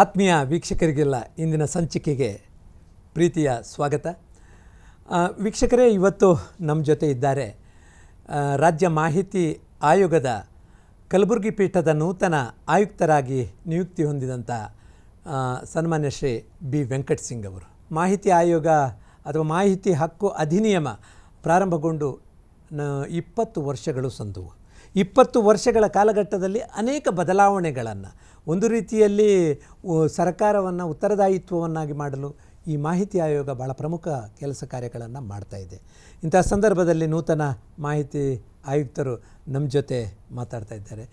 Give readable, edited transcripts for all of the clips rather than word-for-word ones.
ಆತ್ಮೀಯ ವೀಕ್ಷಕರಿಗೆಲ್ಲ ಇಂದಿನ ಸಂಚಿಕೆಗೆ ಪ್ರೀತಿಯ ಸ್ವಾಗತ. ವೀಕ್ಷಕರೇ, ಇವತ್ತು ನಮ್ಮ ಜೊತೆ ಇದ್ದಾರೆ ರಾಜ್ಯ ಮಾಹಿತಿ ಆಯೋಗದ ಕಲಬುರಗಿ ಪೀಠದ ನೂತನ ಆಯುಕ್ತರಾಗಿ ನಿಯುಕ್ತಿ ಹೊಂದಿದಂಥ ಸನ್ಮಾನ್ಯ ಶ್ರೀ ಬಿ ವೆಂಕಟ್ ಸಿಂಗ್ ಅವರು. ಮಾಹಿತಿ ಆಯೋಗ ಅಥವಾ ಮಾಹಿತಿ ಹಕ್ಕು ಅಧಿನಿಯಮ ಪ್ರಾರಂಭಗೊಂಡು 20 ವರ್ಷಗಳು ಸಂದವು. 20 ವರ್ಷಗಳ ಕಾಲಘಟ್ಟದಲ್ಲಿ ಅನೇಕ ಬದಲಾವಣೆಗಳನ್ನು, ಒಂದು ರೀತಿಯಲ್ಲಿ ಸರ್ಕಾರವನ್ನು ಉತ್ತರದಾಯಿತ್ವವನ್ನಾಗಿ ಮಾಡಲು ಈ ಮಾಹಿತಿ ಆಯೋಗ ಭಾಳ ಪ್ರಮುಖ ಕೆಲಸ ಕಾರ್ಯಗಳನ್ನು ಮಾಡ್ತಾ ಇದೆ. ಇಂತಹ ಸಂದರ್ಭದಲ್ಲಿ ನೂತನ ಮಾಹಿತಿ ಆಯುಕ್ತರು ನಮ್ಮ ಜೊತೆ ಮಾತಾಡ್ತಾ ಇದ್ದಾರೆ.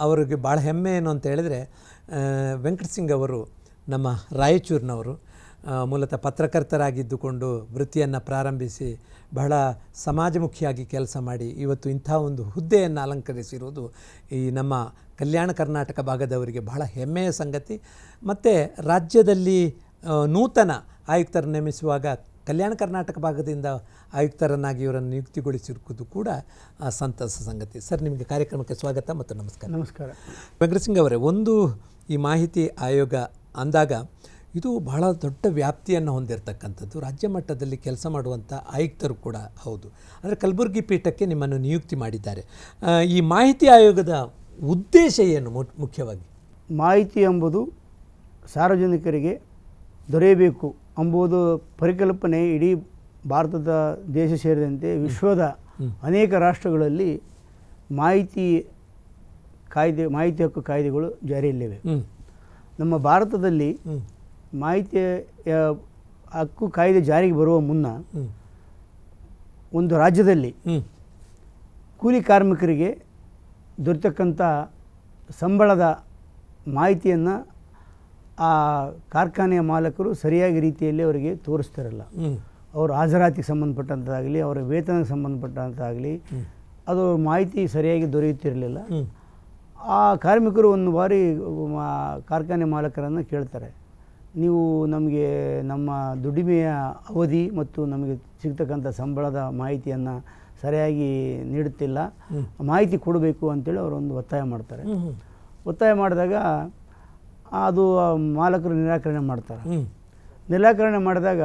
ಅವರಿಗೆ ಭಾಳ ಹೆಮ್ಮೆ ಏನು ಅಂತ ಹೇಳಿದ್ರೆ, ವೆಂಕಟ್ ಸಿಂಗ್ ಅವರು ನಮ್ಮ ರಾಯಚೂರಿನವರು. ಮೂಲತಃ ಪತ್ರಕರ್ತರಾಗಿದ್ದುಕೊಂಡು ವೃತ್ತಿಯನ್ನು ಪ್ರಾರಂಭಿಸಿ ಬಹಳ ಸಮಾಜಮುಖಿಯಾಗಿ ಕೆಲಸ ಮಾಡಿ ಇವತ್ತು ಇಂಥ ಒಂದು ಹುದ್ದೆಯನ್ನು ಅಲಂಕರಿಸಿರುವುದು ಈ ನಮ್ಮ ಕಲ್ಯಾಣ ಕರ್ನಾಟಕ ಭಾಗದವರಿಗೆ ಬಹಳ ಹೆಮ್ಮೆಯ ಸಂಗತಿ. ಮತ್ತು ರಾಜ್ಯದಲ್ಲಿ ನೂತನ ಆಯುಕ್ತರ ನೇಮಿಸುವಾಗ ಕಲ್ಯಾಣ ಕರ್ನಾಟಕ ಭಾಗದಿಂದ ಆಯುಕ್ತರನ್ನಾಗಿ ಇವರನ್ನು ನಿಯುಕ್ತಿಗೊಳಿಸಿರುವುದು ಕೂಡ ಸಂತಸ ಸಂಗತಿ. ಸರ್, ನಿಮಗೆ ಕಾರ್ಯಕ್ರಮಕ್ಕೆ ಸ್ವಾಗತ ಮತ್ತು ನಮಸ್ಕಾರ. ನಮಸ್ಕಾರ. ವೆಂಕಟ್ ಸಿಂಗ್ ಅವರೇ, ಒಂದು ಈ ಮಾಹಿತಿ ಆಯೋಗ ಅಂದಾಗ ಇದು ಬಹಳ ದೊಡ್ಡ ವ್ಯಾಪ್ತಿಯನ್ನು ಹೊಂದಿರತಕ್ಕಂಥದ್ದು. ರಾಜ್ಯ ಮಟ್ಟದಲ್ಲಿ ಕೆಲಸ ಮಾಡುವಂಥ ಆಯುಕ್ತರು ಕೂಡ ಹೌದು. ಅಂದರೆ ಕಲಬುರಗಿ ಪೀಠಕ್ಕೆ ನಿಮ್ಮನ್ನು ನಿಯುಕ್ತಿ ಮಾಡಿದ್ದಾರೆ. ಈ ಮಾಹಿತಿ ಆಯೋಗದ ಉದ್ದೇಶ ಏನು ಮುಖ್ಯವಾಗಿ? ಮಾಹಿತಿ ಎಂಬುದು ಸಾರ್ವಜನಿಕರಿಗೆ ದೊರೆಯಬೇಕು ಎಂಬುದು ಪರಿಕಲ್ಪನೆ ಇಡೀ ಭಾರತದ ದೇಶ ಸೇರಿದಂತೆ ವಿಶ್ವದ ಅನೇಕ ರಾಷ್ಟ್ರಗಳಲ್ಲಿ ಮಾಹಿತಿ ಹಕ್ಕು ಕಾಯ್ದೆಗಳು ಜಾರಿಯಲ್ಲಿವೆ. ನಮ್ಮ ಭಾರತದಲ್ಲಿ ಮಾಹಿತಿಯ ಹಕ್ಕು ಕಾಯ್ದೆ ಜಾರಿಗೆ ಬರುವ ಮುನ್ನ ಒಂದು ರಾಜ್ಯದಲ್ಲಿ ಕೂಲಿ ಕಾರ್ಮಿಕರಿಗೆ ದೊರೆತಕ್ಕಂಥ ಸಂಬಳದ ಮಾಹಿತಿಯನ್ನು ಆ ಕಾರ್ಖಾನೆಯ ಮಾಲಕರು ಸರಿಯಾಗಿ ರೀತಿಯಲ್ಲಿ ಅವರಿಗೆ ತೋರಿಸ್ತಿರಲ್ಲ. ಅವರು ಹಾಜರಾತಿಗೆ ಸಂಬಂಧಪಟ್ಟಂತಾಗಲಿ, ಅವರ ವೇತನಕ್ಕೆ ಸಂಬಂಧಪಟ್ಟಂತಾಗಲಿ ಅದು ಮಾಹಿತಿ ಸರಿಯಾಗಿ ದೊರೆಯುತ್ತಿರಲಿಲ್ಲ. ಆ ಕಾರ್ಮಿಕರು ಒಂದು ಬಾರಿ ಕಾರ್ಖಾನೆ ಮಾಲಕರನ್ನು ಕೇಳ್ತಾರೆ, ನೀವು ನಮಗೆ ನಮ್ಮ ದುಡಿಮೆಯ ಅವಧಿ ಮತ್ತು ನಮಗೆ ಸಿಗ್ತಕ್ಕಂಥ ಸಂಬಳದ ಮಾಹಿತಿಯನ್ನು ಸರಿಯಾಗಿ ನೀಡುತ್ತಿಲ್ಲ, ಮಾಹಿತಿ ಕೊಡಬೇಕು ಅಂತೇಳಿ ಅವರೊಂದು ಒತ್ತಾಯ ಮಾಡ್ತಾರೆ. ಒತ್ತಾಯ ಮಾಡಿದಾಗ ಅದು ಮಾಲಕರು ನಿರಾಕರಣೆ ಮಾಡ್ತಾರೆ. ನಿರಾಕರಣೆ ಮಾಡಿದಾಗ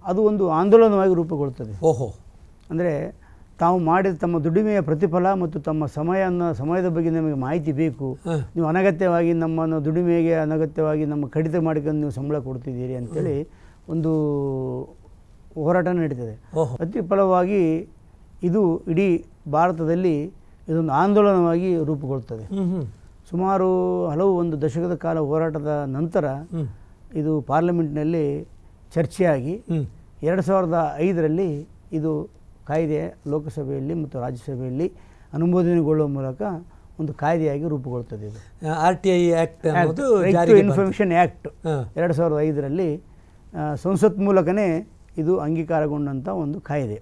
ಅದು ಒಂದು ಆಂದೋಲನವಾಗಿ ರೂಪುಗೊಳ್ಳುತ್ತದೆ. ಅಂದರೆ ತಾವು ಮಾಡಿದ ತಮ್ಮ ದುಡಿಮೆಯ ಪ್ರತಿಫಲ ಮತ್ತು ತಮ್ಮ ಸಮಯದ ಬಗ್ಗೆ ನಮಗೆ ಮಾಹಿತಿ ಬೇಕು, ನೀವು ಅನಗತ್ಯವಾಗಿ ನಮ್ಮನ್ನು ದುಡಿಮೆಗೆ ಅನಗತ್ಯವಾಗಿ ನಮ್ಮ ಕಡಿತ ಮಾಡಿಕೊಂಡು ನೀವು ಸಂಬಳ ಕೊಡ್ತಿದ್ದೀರಿ ಅಂತೇಳಿ ಒಂದು ಹೋರಾಟ ನಡೀತದೆ. ಅತಿ ಫಲವಾಗಿ ಇದು ಇಡೀ ಭಾರತದಲ್ಲಿ ಇದೊಂದು ಆಂದೋಲನವಾಗಿ ರೂಪುಗೊಳ್ಳುತ್ತದೆ. ಸುಮಾರು ಒಂದು ದಶಕದ ಕಾಲ ಹೋರಾಟದ ನಂತರ ಇದು ಪಾರ್ಲಿಮೆಂಟ್ನಲ್ಲಿ ಚರ್ಚೆಯಾಗಿ 2005ರಲ್ಲಿ ಇದು ಕಾಯ್ದೆ ಲೋಕಸಭೆಯಲ್ಲಿ ಮತ್ತು ರಾಜ್ಯಸಭೆಯಲ್ಲಿ ಅನುಮೋದನೆಗೊಳ್ಳುವ ಮೂಲಕ ಒಂದು ಕಾಯ್ದೆಯಾಗಿ ರೂಪುಗೊಳ್ಳುತ್ತದೆ. ಇದು RTI act, right to information act 2005ರಲ್ಲಿ ಸಂಸತ್ ಮೂಲಕನೇ ಇದು ಅಂಗೀಕಾರಗೊಂಡಂಥ ಒಂದು ಕಾಯ್ದೆ.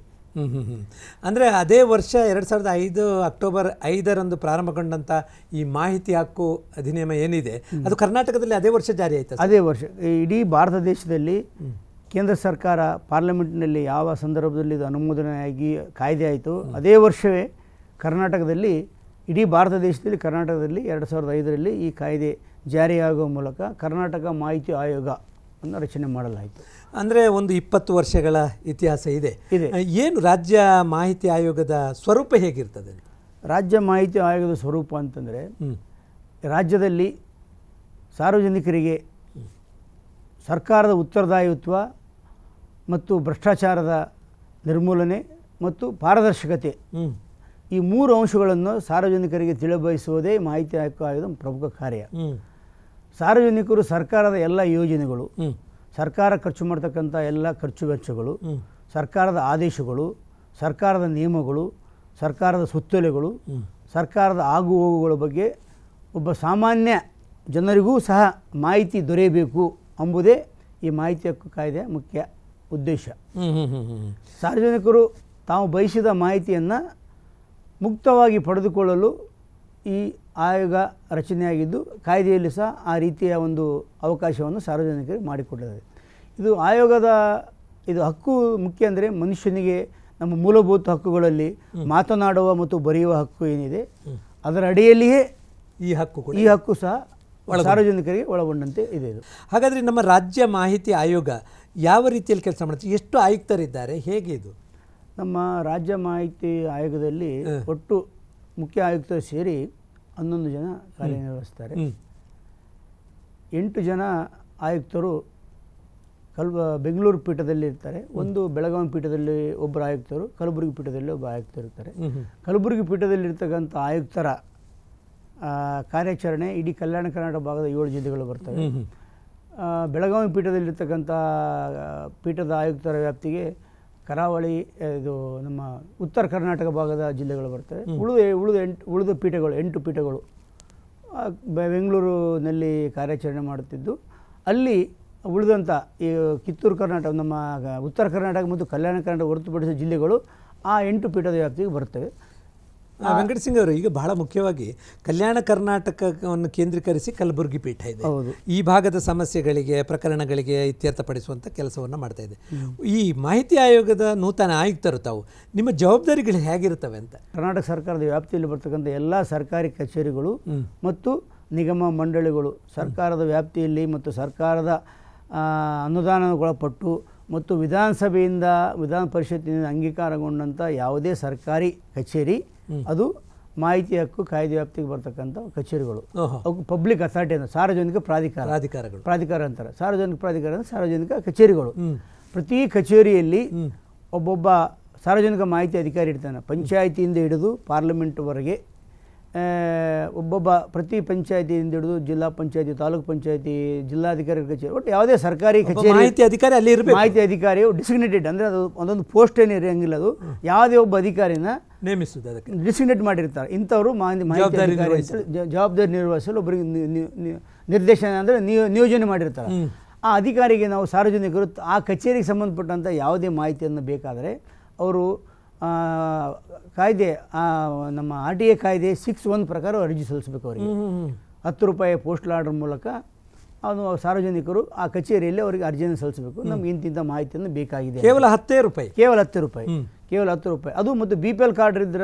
ಅಂದರೆ ಅದೇ ವರ್ಷ 2005 ಅಕ್ಟೋಬರ್ 5ರಂದು ಪ್ರಾರಂಭಗೊಂಡಂಥ ಈ ಮಾಹಿತಿ ಹಕ್ಕು ಅಧಿನಿಯಮ ಏನಿದೆ ಅದು ಕರ್ನಾಟಕದಲ್ಲಿ ಅದೇ ವರ್ಷ ಜಾರಿ ಆಯಿತು. ಅದೇ ವರ್ಷ ಇಡೀ ಭಾರತ ದೇಶದಲ್ಲಿ ಕೇಂದ್ರ ಸರ್ಕಾರ ಪಾರ್ಲಿಮೆಂಟ್ನಲ್ಲಿ ಯಾವ ಸಂದರ್ಭದಲ್ಲಿ ಇದು ಅನುಮೋದನೆಯಾಗಿ ಕಾಯ್ದೆ ಆಯಿತು, ಅದೇ ವರ್ಷವೇ ಕರ್ನಾಟಕದಲ್ಲಿ, ಇಡೀ ಭಾರತ ದೇಶದಲ್ಲಿ ಕರ್ನಾಟಕದಲ್ಲಿ 2005ರಲ್ಲಿ ಈ ಕಾಯ್ದೆ ಜಾರಿಯಾಗುವ ಮೂಲಕ ಕರ್ನಾಟಕ ಮಾಹಿತಿ ಆಯೋಗ ಅನ್ನು ರಚನೆ ಮಾಡಲಾಯಿತು. ಅಂದರೆ ಒಂದು 20 ವರ್ಷಗಳ ಇತಿಹಾಸ ಇದೆ. ಏನು ರಾಜ್ಯ ಮಾಹಿತಿ ಆಯೋಗದ ಸ್ವರೂಪ ಹೇಗಿರ್ತದೆ? ರಾಜ್ಯ ಮಾಹಿತಿ ಆಯೋಗದ ಸ್ವರೂಪ ಅಂತಂದರೆ, ರಾಜ್ಯದಲ್ಲಿ ಸಾರ್ವಜನಿಕರಿಗೆ ಸರ್ಕಾರದ ಉತ್ತರದಾಯಿತ್ವ ಮತ್ತು ಭ್ರಷ್ಟಾಚಾರದ ನಿರ್ಮೂಲನೆ ಮತ್ತು ಪಾರದರ್ಶಕತೆ, ಈ 3 ಅಂಶಗಳನ್ನು ಸಾರ್ವಜನಿಕರಿಗೆ ತಿಳಿಬಯಸುವುದೇ ಮಾಹಿತಿ ಆಯೋಗದ ಪ್ರಮುಖ ಕಾರ್ಯ. ಸಾರ್ವಜನಿಕರು ಸರ್ಕಾರದ ಎಲ್ಲ ಯೋಜನೆಗಳು, ಸರ್ಕಾರ ಖರ್ಚು ಮಾಡ್ತಕ್ಕಂಥ ಎಲ್ಲ ಖರ್ಚು ವೆಚ್ಚಗಳು, ಸರ್ಕಾರದ ಆದೇಶಗಳು, ಸರ್ಕಾರದ ನಿಯಮಗಳು, ಸರ್ಕಾರದ ಸುತ್ತೋಲೆಗಳು, ಸರ್ಕಾರದ ಆಗು ಹೋಗುಗಳ ಬಗ್ಗೆ ಒಬ್ಬ ಸಾಮಾನ್ಯ ಜನರಿಗೂ ಸಹ ಮಾಹಿತಿ ದೊರೆಯಬೇಕು ಎಂಬುದೇ ಈ ಮಾಹಿತಿ ಹಕ್ಕು ಕಾಯ್ದೆಯ ಮುಖ್ಯ ಉದ್ದೇಶ. ಸಾರ್ವಜನಿಕರು ತಾವು ಬಯಸಿದ ಮಾಹಿತಿಯನ್ನು ಮುಕ್ತವಾಗಿ ಪಡೆದುಕೊಳ್ಳಲು ಈ ಆಯೋಗ ರಚನೆಯಾಗಿದ್ದು, ಕಾಯ್ದೆಯಲ್ಲಿ ಸಹ ಆ ರೀತಿಯ ಒಂದು ಅವಕಾಶವನ್ನು ಸಾರ್ವಜನಿಕರಿಗೆ ಮಾಡಿಕೊಟ್ಟಿದೆ. ಇದು ಹಕ್ಕು ಮುಖ್ಯ ಅಂದರೆ ಮನುಷ್ಯನಿಗೆ ನಮ್ಮ ಮೂಲಭೂತ ಹಕ್ಕುಗಳಲ್ಲಿ ಮಾತನಾಡುವ ಮತ್ತು ಬರೆಯುವ ಹಕ್ಕು ಏನಿದೆ ಅದರ ಅಡಿಯಲ್ಲಿಯೇ ಈ ಹಕ್ಕು ಸಹ ಸಾರ್ವಜನಿಕರಿಗೆ ಒಳಗೊಂಡಂತೆ ಇದೆ ಇದು. ಹಾಗಾದರೆ ನಮ್ಮ ರಾಜ್ಯ ಮಾಹಿತಿ ಆಯೋಗ ಯಾವ ರೀತಿಯಲ್ಲಿ ಕೆಲಸ ಮಾಡುತ್ತೆ? ಎಷ್ಟು ಆಯುಕ್ತರಿದ್ದಾರೆ, ಹೇಗೆ ಇದು? ನಮ್ಮ ರಾಜ್ಯ ಮಾಹಿತಿ ಆಯೋಗದಲ್ಲಿ ಒಟ್ಟು ಮುಖ್ಯ ಆಯುಕ್ತರು ಸೇರಿ 11 ಜನ ಕಾರ್ಯನಿರ್ವಹಿಸ್ತಾರೆ. 8 ಜನ ಆಯುಕ್ತರು ಬೆಂಗಳೂರು ಪೀಠದಲ್ಲಿ ಇರ್ತಾರೆ. ಒಂದು ಬೆಳಗಾವಿ ಪೀಠದಲ್ಲಿ ಒಬ್ಬರು ಆಯುಕ್ತರು, ಕಲಬುರಗಿ ಪೀಠದಲ್ಲಿ ಒಬ್ಬ ಆಯುಕ್ತರು ಇರ್ತಾರೆ. ಕಲಬುರಗಿ ಪೀಠದಲ್ಲಿರ್ತಕ್ಕಂಥ ಆಯುಕ್ತರ ಕಾರ್ಯಾಚರಣೆ ಇಡೀ ಕಲ್ಯಾಣ ಕರ್ನಾಟಕ ಭಾಗದ 7 ಜಿಲ್ಲೆಗಳು ಬರ್ತವೆ. ಬೆಳಗಾವಿ ಪೀಠದಲ್ಲಿರ್ತಕ್ಕಂಥ ಪೀಠದ ಆಯುಕ್ತರ ವ್ಯಾಪ್ತಿಗೆ ಕರಾವಳಿ, ಇದು ನಮ್ಮ ಉತ್ತರ ಕರ್ನಾಟಕ ಭಾಗದ ಜಿಲ್ಲೆಗಳು ಬರ್ತವೆ. ಉಳಿದ ಪೀಠಗಳು 8 ಪೀಠಗಳು ಬೆಂಗಳೂರಿನಲ್ಲಿ ಕಾರ್ಯಾಚರಣೆ ಮಾಡುತ್ತಿದ್ದು, ಅಲ್ಲಿ ಉಳಿದಂಥ ಈ ಕಿತ್ತೂರು ಕರ್ನಾಟಕ, ನಮ್ಮ ಉತ್ತರ ಕರ್ನಾಟಕ ಮತ್ತು ಕಲ್ಯಾಣ ಕರ್ನಾಟಕ ಹೊರತುಪಡಿಸಿದ ಜಿಲ್ಲೆಗಳು ಆ 8 ಪೀಠದ ವ್ಯಾಪ್ತಿಗೆ ಬರ್ತವೆ. ವೆಂಕಟ ಸಿಂಗ್ ಅವರು, ಈಗ ಬಹಳ ಮುಖ್ಯವಾಗಿ ಕಲ್ಯಾಣ ಕರ್ನಾಟಕವನ್ನು ಕೇಂದ್ರೀಕರಿಸಿ ಕಲಬುರಗಿ ಪೀಠ ಇದೆ. ಈ ಭಾಗದ ಸಮಸ್ಯೆಗಳಿಗೆ, ಪ್ರಕರಣಗಳಿಗೆ ಇತ್ಯರ್ಥಪಡಿಸುವಂಥ ಕೆಲಸವನ್ನು ಮಾಡ್ತಾ ಇದೆ. ಈ ಮಾಹಿತಿ ಆಯೋಗದ ನೂತನ ಆಯುಕ್ತರು ತಾವು, ನಿಮ್ಮ ಜವಾಬ್ದಾರಿಗಳು ಹೇಗಿರ್ತವೆ ಅಂತ? ಕರ್ನಾಟಕ ಸರ್ಕಾರದ ವ್ಯಾಪ್ತಿಯಲ್ಲಿ ಬರ್ತಕ್ಕಂಥ ಎಲ್ಲ ಸರ್ಕಾರಿ ಕಚೇರಿಗಳು ಮತ್ತು ನಿಗಮ ಮಂಡಳಿಗಳು ಸರ್ಕಾರದ ವ್ಯಾಪ್ತಿಯಲ್ಲಿ ಮತ್ತು ಸರ್ಕಾರದ ಅನುದಾನಗೊಳಪಟ್ಟು ಮತ್ತು ವಿಧಾನಸಭೆಯಿಂದ, ವಿಧಾನ ಪರಿಷತ್ತಿನಿಂದ ಅಂಗೀಕಾರಗೊಂಡಂಥ ಯಾವುದೇ ಸರ್ಕಾರಿ ಕಚೇರಿ ಅದು ಮಾಹಿತಿ ಹಕ್ಕು ಕಾಯ್ದೆ ವ್ಯಾಪ್ತಿಗೆ ಬರ್ತಕ್ಕಂಥ ಕಚೇರಿಗಳು. ಅವಕ್ಕೆ ಪಬ್ಲಿಕ್ ಅಥಾರಿಟಿ ಅಂತ, ಸಾರ್ವಜನಿಕ ಪ್ರಾಧಿಕಾರ ಅಂತಾರೆ. ಸಾರ್ವಜನಿಕ ಪ್ರಾಧಿಕಾರ ಅಂದರೆ ಸಾರ್ವಜನಿಕ ಕಚೇರಿಗಳು. ಪ್ರತಿ ಕಚೇರಿಯಲ್ಲಿ ಒಬ್ಬೊಬ್ಬ ಸಾರ್ವಜನಿಕ ಮಾಹಿತಿ ಅಧಿಕಾರಿ ಇರ್ತಾನೆ. ಪಂಚಾಯಿತಿಯಿಂದ ಹಿಡಿದು ಪಾರ್ಲಿಮೆಂಟ್ವರೆಗೆ ಒಬ್ಬೊಬ್ಬ, ಪ್ರತಿ ಪಂಚಾಯಿತಿಯಿಂದ ಹಿಡಿದು ಜಿಲ್ಲಾ ಪಂಚಾಯಿತಿ, ತಾಲೂಕು ಪಂಚಾಯಿತಿ, ಜಿಲ್ಲಾಧಿಕಾರಿ ಕಚೇರಿ, ಒಟ್ಟು ಯಾವುದೇ ಸರ್ಕಾರಿ ಕಚೇರಿ ಮಾಹಿತಿ ಅಧಿಕಾರಿ ಅಲ್ಲಿ ಇರಬೇಕು. ಮಾಹಿತಿ ಅಧಿಕಾರಿಯು ಡಿಸಿಗ್ನೇಟೆಡ್ ಅಂದರೆ ಅದು ಒಂದೊಂದು ಪೋಸ್ಟ್ ಏನು ಇರೋಂಗಿಲ್ಲ, ಅದು ಯಾವುದೇ ಒಬ್ಬ ಅಧಿಕಾರಿನ ನೇಮಿಸುವುದು, ಅದಕ್ಕೆ ಡಿಸಿಗ್ನೇಟ್ ಮಾಡಿರ್ತಾರೆ. ಇಂಥವರು ಮಾಹಿತಿ ಅಧಿಕಾರಿ ಜವಾಬ್ದಾರಿ ನಿರ್ವಹಿಸಲು ಒಬ್ಬರಿಗೆ ನಿರ್ದೇಶನ ಅಂದರೆ ನಿಯೋಜನೆ ಮಾಡಿರ್ತಾರೆ. ಆ ಅಧಿಕಾರಿಗೆ ನಾವು ಸಾರ್ವಜನಿಕರು ಆ ಕಚೇರಿಗೆ ಸಂಬಂಧಪಟ್ಟಂಥ ಯಾವುದೇ ಮಾಹಿತಿಯನ್ನು ಬೇಕಾದರೆ ಅವರು ಕಾಯ್ದೆ, ನಮ್ಮ RTA ಕಾಯ್ದೆ 6(1) ಪ್ರಕಾರ ಅರ್ಜಿ ಸಲ್ಲಿಸಬೇಕು. ಅವರಿಗೆ 10 ರೂಪಾಯಿ ಪೋಸ್ಟಲ್ ಆರ್ಡರ್ ಮೂಲಕ ಅದು ಸಾರ್ವಜನಿಕರು ಆ ಕಚೇರಿಯಲ್ಲಿ ಅವರಿಗೆ ಅರ್ಜಿಯನ್ನು ಸಲ್ಲಿಸಬೇಕು. ನಮ್ಗೆ ಇಂತಿಂಥ ಮಾಹಿತಿಯನ್ನು ಬೇಕಾಗಿದೆ. ಕೇವಲ 10 ರೂಪಾಯಿ, ಕೇವಲ 10 ರೂಪಾಯಿ. ಅದು ಮತ್ತು BPL ಕಾರ್ಡ್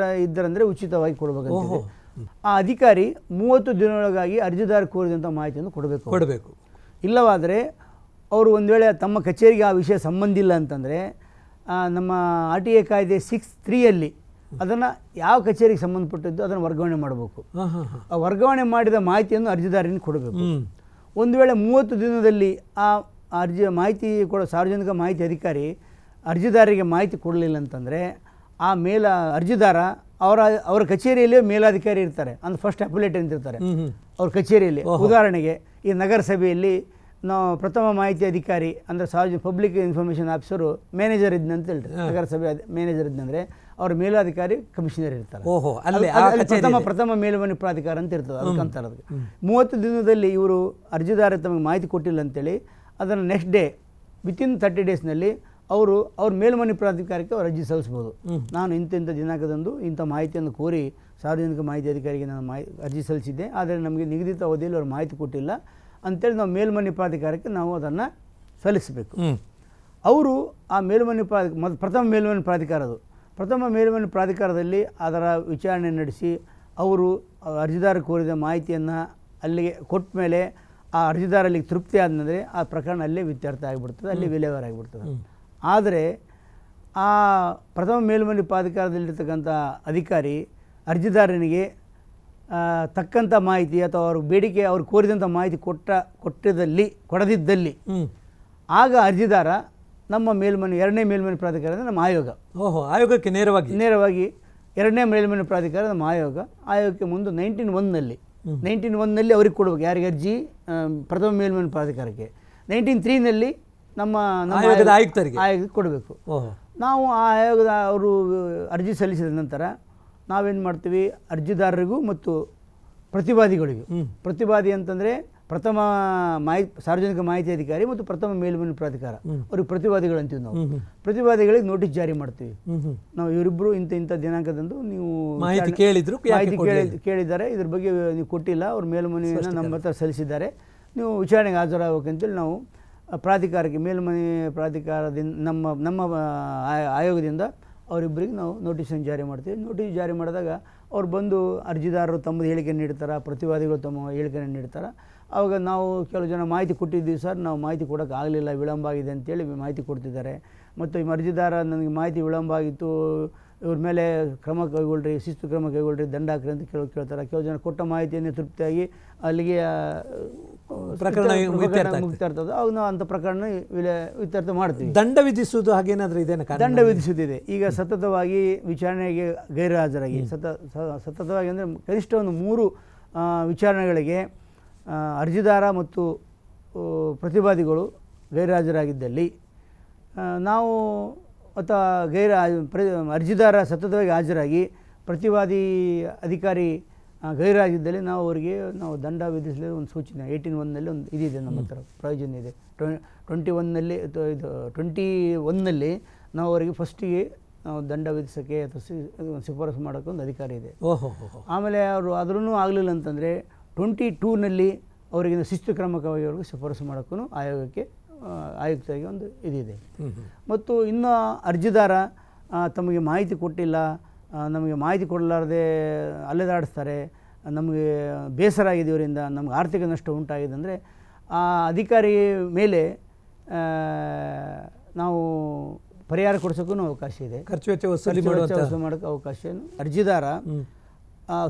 ಇದ್ದರಂದರೆ ಉಚಿತವಾಗಿ ಕೊಡಬೇಕಂತ. ಆ ಅಧಿಕಾರಿ 30 ದಿನದೊಳಗಾಗಿ ಅರ್ಜಿದಾರ ಕೋರಿದಂಥ ಮಾಹಿತಿಯನ್ನು ಕೊಡಬೇಕು. ಇಲ್ಲವಾದರೆ ಅವರು ಒಂದು ವೇಳೆ ತಮ್ಮ ಕಚೇರಿಗೆ ಆ ವಿಷಯ ಸಂಬಂಧಿಲ್ಲ ಅಂತಂದರೆ ನಮ್ಮ RTA ಕಾಯ್ದೆ 6(3) ಅದನ್ನು ಯಾವ ಕಚೇರಿಗೆ ಸಂಬಂಧಪಟ್ಟಿದ್ದು ಅದನ್ನು ವರ್ಗಾವಣೆ ಮಾಡಬೇಕು. ಆ ವರ್ಗಾವಣೆ ಮಾಡಿದ ಮಾಹಿತಿಯನ್ನು ಅರ್ಜಿದಾರನಿಗೆ ಕೊಡಬೇಕು. ಒಂದು ವೇಳೆ 30 ದಿನದಲ್ಲಿ ಆ ಸಾರ್ವಜನಿಕ ಮಾಹಿತಿ ಅಧಿಕಾರಿ ಅರ್ಜಿದಾರರಿಗೆ ಮಾಹಿತಿ ಕೊಡಲಿಲ್ಲ ಅಂತಂದರೆ ಆ ಅರ್ಜಿದಾರ ಅವರ ಕಚೇರಿಯಲ್ಲೇ ಮೇಲಾಧಿಕಾರಿ ಇರ್ತಾರೆ, ಅಂದರೆ ಫಸ್ಟ್ ಅಪಲೇಟ್ ಅಂತ ಇರ್ತಾರೆ ಅವ್ರ ಕಚೇರಿಯಲ್ಲಿ. ಉದಾಹರಣೆಗೆ ಈ ನಗರಸಭೆಯಲ್ಲಿ ನಾವು ಪ್ರಥಮ ಮಾಹಿತಿ ಅಧಿಕಾರಿ ಅಂದರೆ ಪಬ್ಲಿಕ್ ಇನ್ಫಾರ್ಮೇಷನ್ ಆಫೀಸರು ಮ್ಯಾನೇಜರ್ ಇದ್ದಂತ ಹೇಳ್ತಾರೆ. ನಗರಸಭೆ ಮ್ಯಾನೇಜರ್ ಇದ್ದಂದರೆ ಅವ್ರ ಮೇಲಾಧಿಕಾರಿ ಕಮಿಷನರ್ ಇರ್ತಾರೆ. ಪ್ರಥಮ ಮೇಲ್ಮನೆ ಪ್ರಾಧಿಕಾರ ಅಂತ ಇರ್ತದೆ, ಅದಕ್ಕಂತಾರೆ. ಅದಕ್ಕೆ 30 ದಿನದಲ್ಲಿ ಇವರು ಅರ್ಜಿದಾರ ತಮಗೆ ಮಾಹಿತಿ ಕೊಟ್ಟಿಲ್ಲ ಅಂತೇಳಿ ಅದನ್ನು ನೆಕ್ಸ್ಟ್ ಡೇ ವಿತಿನ್ 30 ಡೇಸ್ನಲ್ಲಿ ಅವ್ರ ಮೇಲ್ಮನೆ ಪ್ರಾಧಿಕಾರಕ್ಕೆ ಅವ್ರು ಅರ್ಜಿ ಸಲ್ಲಿಸ್ಬೋದು. ನಾನು ಇಂಥ ದಿನಾಂಕದಂದು ಇಂಥ ಮಾಹಿತಿಯನ್ನು ಕೋರಿ ಸಾರ್ವಜನಿಕ ಮಾಹಿತಿ ಅಧಿಕಾರಿಗೆ ನಾನು ಅರ್ಜಿ ಸಲ್ಲಿಸಿದ್ದೆ, ಆದರೆ ನಮಗೆ ನಿಗದಿತ ಅವಧಿಯಲ್ಲಿ ಅವ್ರು ಮಾಹಿತಿ ಕೊಟ್ಟಿಲ್ಲ ಅಂತೇಳಿ ನಾವು ಮೇಲ್ಮನೆ ಪ್ರಾಧಿಕಾರಕ್ಕೆ ನಾವು ಅದನ್ನು ಸಲ್ಲಿಸಬೇಕು. ಅವರು ಆ ಮೇಲ್ಮನೆ ಪ್ರಥಮ ಮೇಲ್ಮನೆ ಪ್ರಾಧಿಕಾರದಲ್ಲಿ ಅದರ ವಿಚಾರಣೆ ನಡೆಸಿ ಅವರು ಅರ್ಜಿದಾರ ಕೋರಿದ ಮಾಹಿತಿಯನ್ನು ಅಲ್ಲಿಗೆ ಕೊಟ್ಟ ಮೇಲೆ ಆ ಅರ್ಜಿದಾರ ಅಲ್ಲಿಗೆ ತೃಪ್ತಿ ಆದಮೇಲೆ ಆ ಪ್ರಕರಣ ಅಲ್ಲೇ ಇತ್ಯರ್ಥ ಆಗಿಬಿಡ್ತದೆ, ಅಲ್ಲಿ ವಿಲೇವಾರಿ ಆಗಿಬಿಡ್ತದೆ. ಆದರೆ ಆ ಪ್ರಥಮ ಮೇಲ್ಮನೆ ಪ್ರಾಧಿಕಾರದಲ್ಲಿರ್ತಕ್ಕಂಥ ಅಧಿಕಾರಿ ಅರ್ಜಿದಾರನಿಗೆ ತಕ್ಕಂಥ ಮಾಹಿತಿ ಅಥವಾ ಅವ್ರ ಬೇಡಿಕೆ ಅವ್ರು ಕೋರಿದಂಥ ಮಾಹಿತಿ ಕೊಡದಿದ್ದಲ್ಲಿ ಆಗ ಅರ್ಜಿದಾರ ನಮ್ಮ ಎರಡನೇ ಮೇಲ್ಮನೆ ಪ್ರಾಧಿಕಾರ ನಮ್ಮ ಆಯೋಗಕ್ಕೆ ನೇರವಾಗಿ ಎರಡನೇ ಮೇಲ್ಮನೆ ಪ್ರಾಧಿಕಾರ ನಮ್ಮ ಆಯೋಗಕ್ಕೆ ಮುಂದೆ 1901ನಲ್ಲಿ ಅವ್ರಿಗೆ ಕೊಡಬೇಕು. ಯಾರಿಗೆ ಅರ್ಜಿ? ಪ್ರಥಮ ಮೇಲ್ಮನೆ ಪ್ರಾಧಿಕಾರಕ್ಕೆ. 1903ನಲ್ಲಿ ನಮ್ಮ ಆಯೋಗಕ್ಕೆ ಕೊಡಬೇಕು. ನಾವು ಆ ಆಯೋಗದ ಅವರು ಅರ್ಜಿ ಸಲ್ಲಿಸಿದ ನಂತರ ನಾವೇನು ಮಾಡ್ತೀವಿ, ಅರ್ಜಿದಾರರಿಗೂ ಮತ್ತು ಪ್ರತಿವಾದಿಗಳಿಗೂ, ಪ್ರತಿವಾದಿ ಅಂತಂದರೆ ಪ್ರಥಮ ಸಾರ್ವಜನಿಕ ಮಾಹಿತಿ ಅಧಿಕಾರಿ ಮತ್ತು ಪ್ರಥಮ ಮೇಲ್ಮನೆ ಪ್ರಾಧಿಕಾರ, ಅವ್ರಿಗೆ ಪ್ರತಿವಾದಿಗಳು ಅಂತೀವಿ ನಾವು. ಪ್ರತಿವಾದಿಗಳಿಗೆ ನೋಟಿಸ್ ಜಾರಿ ಮಾಡ್ತೀವಿ. ನಾವು ಇವರಿಬ್ಬರು ಇಂಥ ದಿನಾಂಕದಂದು ನೀವು ಮಾಹಿತಿ ಕೇಳಿದ್ದಾರೆ, ಇದ್ರ ಬಗ್ಗೆ ನೀವು ಕೊಟ್ಟಿಲ್ಲ, ಅವ್ರ ಮೇಲ್ಮನೆಯನ್ನು ನಮ್ಮ ಹತ್ರ ಸಲ್ಲಿಸಿದ್ದಾರೆ, ನೀವು ವಿಚಾರಣೆಗೆ ಹಾಜರಾಗಬೇಕಂತೇಳಿ ನಾವು ಪ್ರಾಧಿಕಾರಕ್ಕೆ, ಮೇಲ್ಮನೆ ಪ್ರಾಧಿಕಾರದಿಂದ ನಮ್ಮ ಆಯೋಗದಿಂದ ಅವರಿಬ್ಬರಿಗೆ ನಾವು ನೋಟಿಸನ್ನು ಜಾರಿ ಮಾಡ್ತೀವಿ. ನೋಟಿಸ್ ಜಾರಿ ಮಾಡಿದಾಗ ಅವ್ರು ಬಂದು ಅರ್ಜಿದಾರರು ತಮ್ಮದು ಹೇಳಿಕೆಯನ್ನು ನೀಡ್ತಾರೆ, ಪ್ರತಿವಾದಿಗಳು ತಮ್ಮ ಹೇಳಿಕೆಯನ್ನು ನೀಡ್ತಾರೆ. ಆವಾಗ ನಾವು ಕೆಲವು ಜನ ಮಾಹಿತಿ ಕೊಟ್ಟಿದ್ದೀವಿ ಸರ್, ನಾವು ಮಾಹಿತಿ ಕೊಡೋಕೆ ಆಗಲಿಲ್ಲ, ವಿಳಂಬ ಆಗಿದೆ ಅಂತೇಳಿ ಮಾಹಿತಿ ಕೊಡ್ತಿದ್ದಾರೆ. ಮತ್ತು ಈ ಅರ್ಜಿದಾರ ನನಗೆ ಮಾಹಿತಿ ವಿಳಂಬ ಆಗಿತ್ತು, ಇವ್ರ ಮೇಲೆ ಕ್ರಮ ಕೈಗೊಳ್ಳ್ರಿ, ಶಿಸ್ತು ಕ್ರಮ ಕೈಗೊಳ್ಳ್ರಿ, ದಂಡ ಹಾಕ್ರಿ ಅಂತ ಕೇಳ್ತಾರೆ. ಕೆಲವು ಜನ ಕೊಟ್ಟ ಮಾಹಿತಿಯನ್ನು ತೃಪ್ತಿಯಾಗಿ ಅಲ್ಲಿಗೆ ಪ್ರಕರಣ ಮುಕ್ತ ಇರ್ತದೆ. ಅವಾಗ ನಾವು ಅಂಥ ಪ್ರಕರಣ ಇತ್ಯರ್ಥ ಮಾಡ್ತೀವಿ. ದಂಡ ವಿಧಿಸುವುದು ಹಾಗೇನಾದರೂ ಇದೇನ? ದಂಡ ವಿಧಿಸುತ್ತಿದೆ. ಈಗ ಸತತವಾಗಿ ವಿಚಾರಣೆಗೆ ಗೈರು ಹಾಜರಾಗಿ ಸತತವಾಗಿ ಅಂದರೆ ಕನಿಷ್ಠ ಒಂದು 3 ವಿಚಾರಣೆಗಳಿಗೆ ಅರ್ಜಿದಾರ ಮತ್ತು ಪ್ರತಿವಾದಿಗಳು ಗೈರುಹಾಜರಾಗಿದ್ದಲ್ಲಿ ನಾವು ಅಥವಾ ಅರ್ಜಿದಾರ ಸತತವಾಗಿ ಹಾಜರಾಗಿ ಪ್ರತಿವಾದಿ ಅಧಿಕಾರಿ ಗೈರಾಗಿದ್ದಲ್ಲಿ ನಾವು ಅವರಿಗೆ ದಂಡ ವಿಧಿಸಲು ಒಂದು ಸೂಚನೆ 18(1) ಒಂದು ಇದಿದೆ, ನಮ್ಮ ಹತ್ರ ಪ್ರಯೋಜನ ಇದೆ. 21ನಲ್ಲಿ ನಾವು ಅವರಿಗೆ ಫಸ್ಟಿಗೆ ನಾವು ದಂಡ ವಿಧಿಸೋಕ್ಕೆ ಅಥವಾ ಶಿಫಾರಸು ಮಾಡೋಕ್ಕೆ ಒಂದು ಅಧಿಕಾರ ಇದೆ. ಆಮೇಲೆ ಅವರು ಆದ್ರೂ ಆಗಲಿಲ್ಲ ಅಂತಂದರೆ 22ನಲ್ಲಿ ಅವರಿಗೆ ಶಿಸ್ತು ಕ್ರಮವಾಗಿ ಅವ್ರಿಗೆ ಶಿಫಾರಸು ಮಾಡೋಕ್ಕೂ ಆಯುಕ್ತರಿಗೆ ಒಂದು ಇದಿದೆ. ಮತ್ತು ಇನ್ನು ಅರ್ಜಿದಾರ ತಮಗೆ ಮಾಹಿತಿ ಕೊಟ್ಟಿಲ್ಲ, ನಮಗೆ ಮಾಹಿತಿ ಕೊಡಲಾರದೆ ಅಲೆದಾಡಿಸ್ತಾರೆ, ನಮಗೆ ಬೇಸರ ಆಗಿದೆ, ಇವರಿಂದ ನಮಗೆ ಆರ್ಥಿಕ ನಷ್ಟ ಉಂಟಾಗಿದೆ ಅಂದರೆ ಆ ಅಧಿಕಾರಿ ಮೇಲೆ ನಾವು ಪರಿಹಾರ ಕೊಡಿಸೋಕ್ಕೂ ಅವಕಾಶ ಇದೆ. ಖರ್ಚು ವೆಚ್ಚ ವಸೂಲಿ ಮಾಡೋಕ್ಕೆ ಅವಕಾಶ. ಅರ್ಜಿದಾರ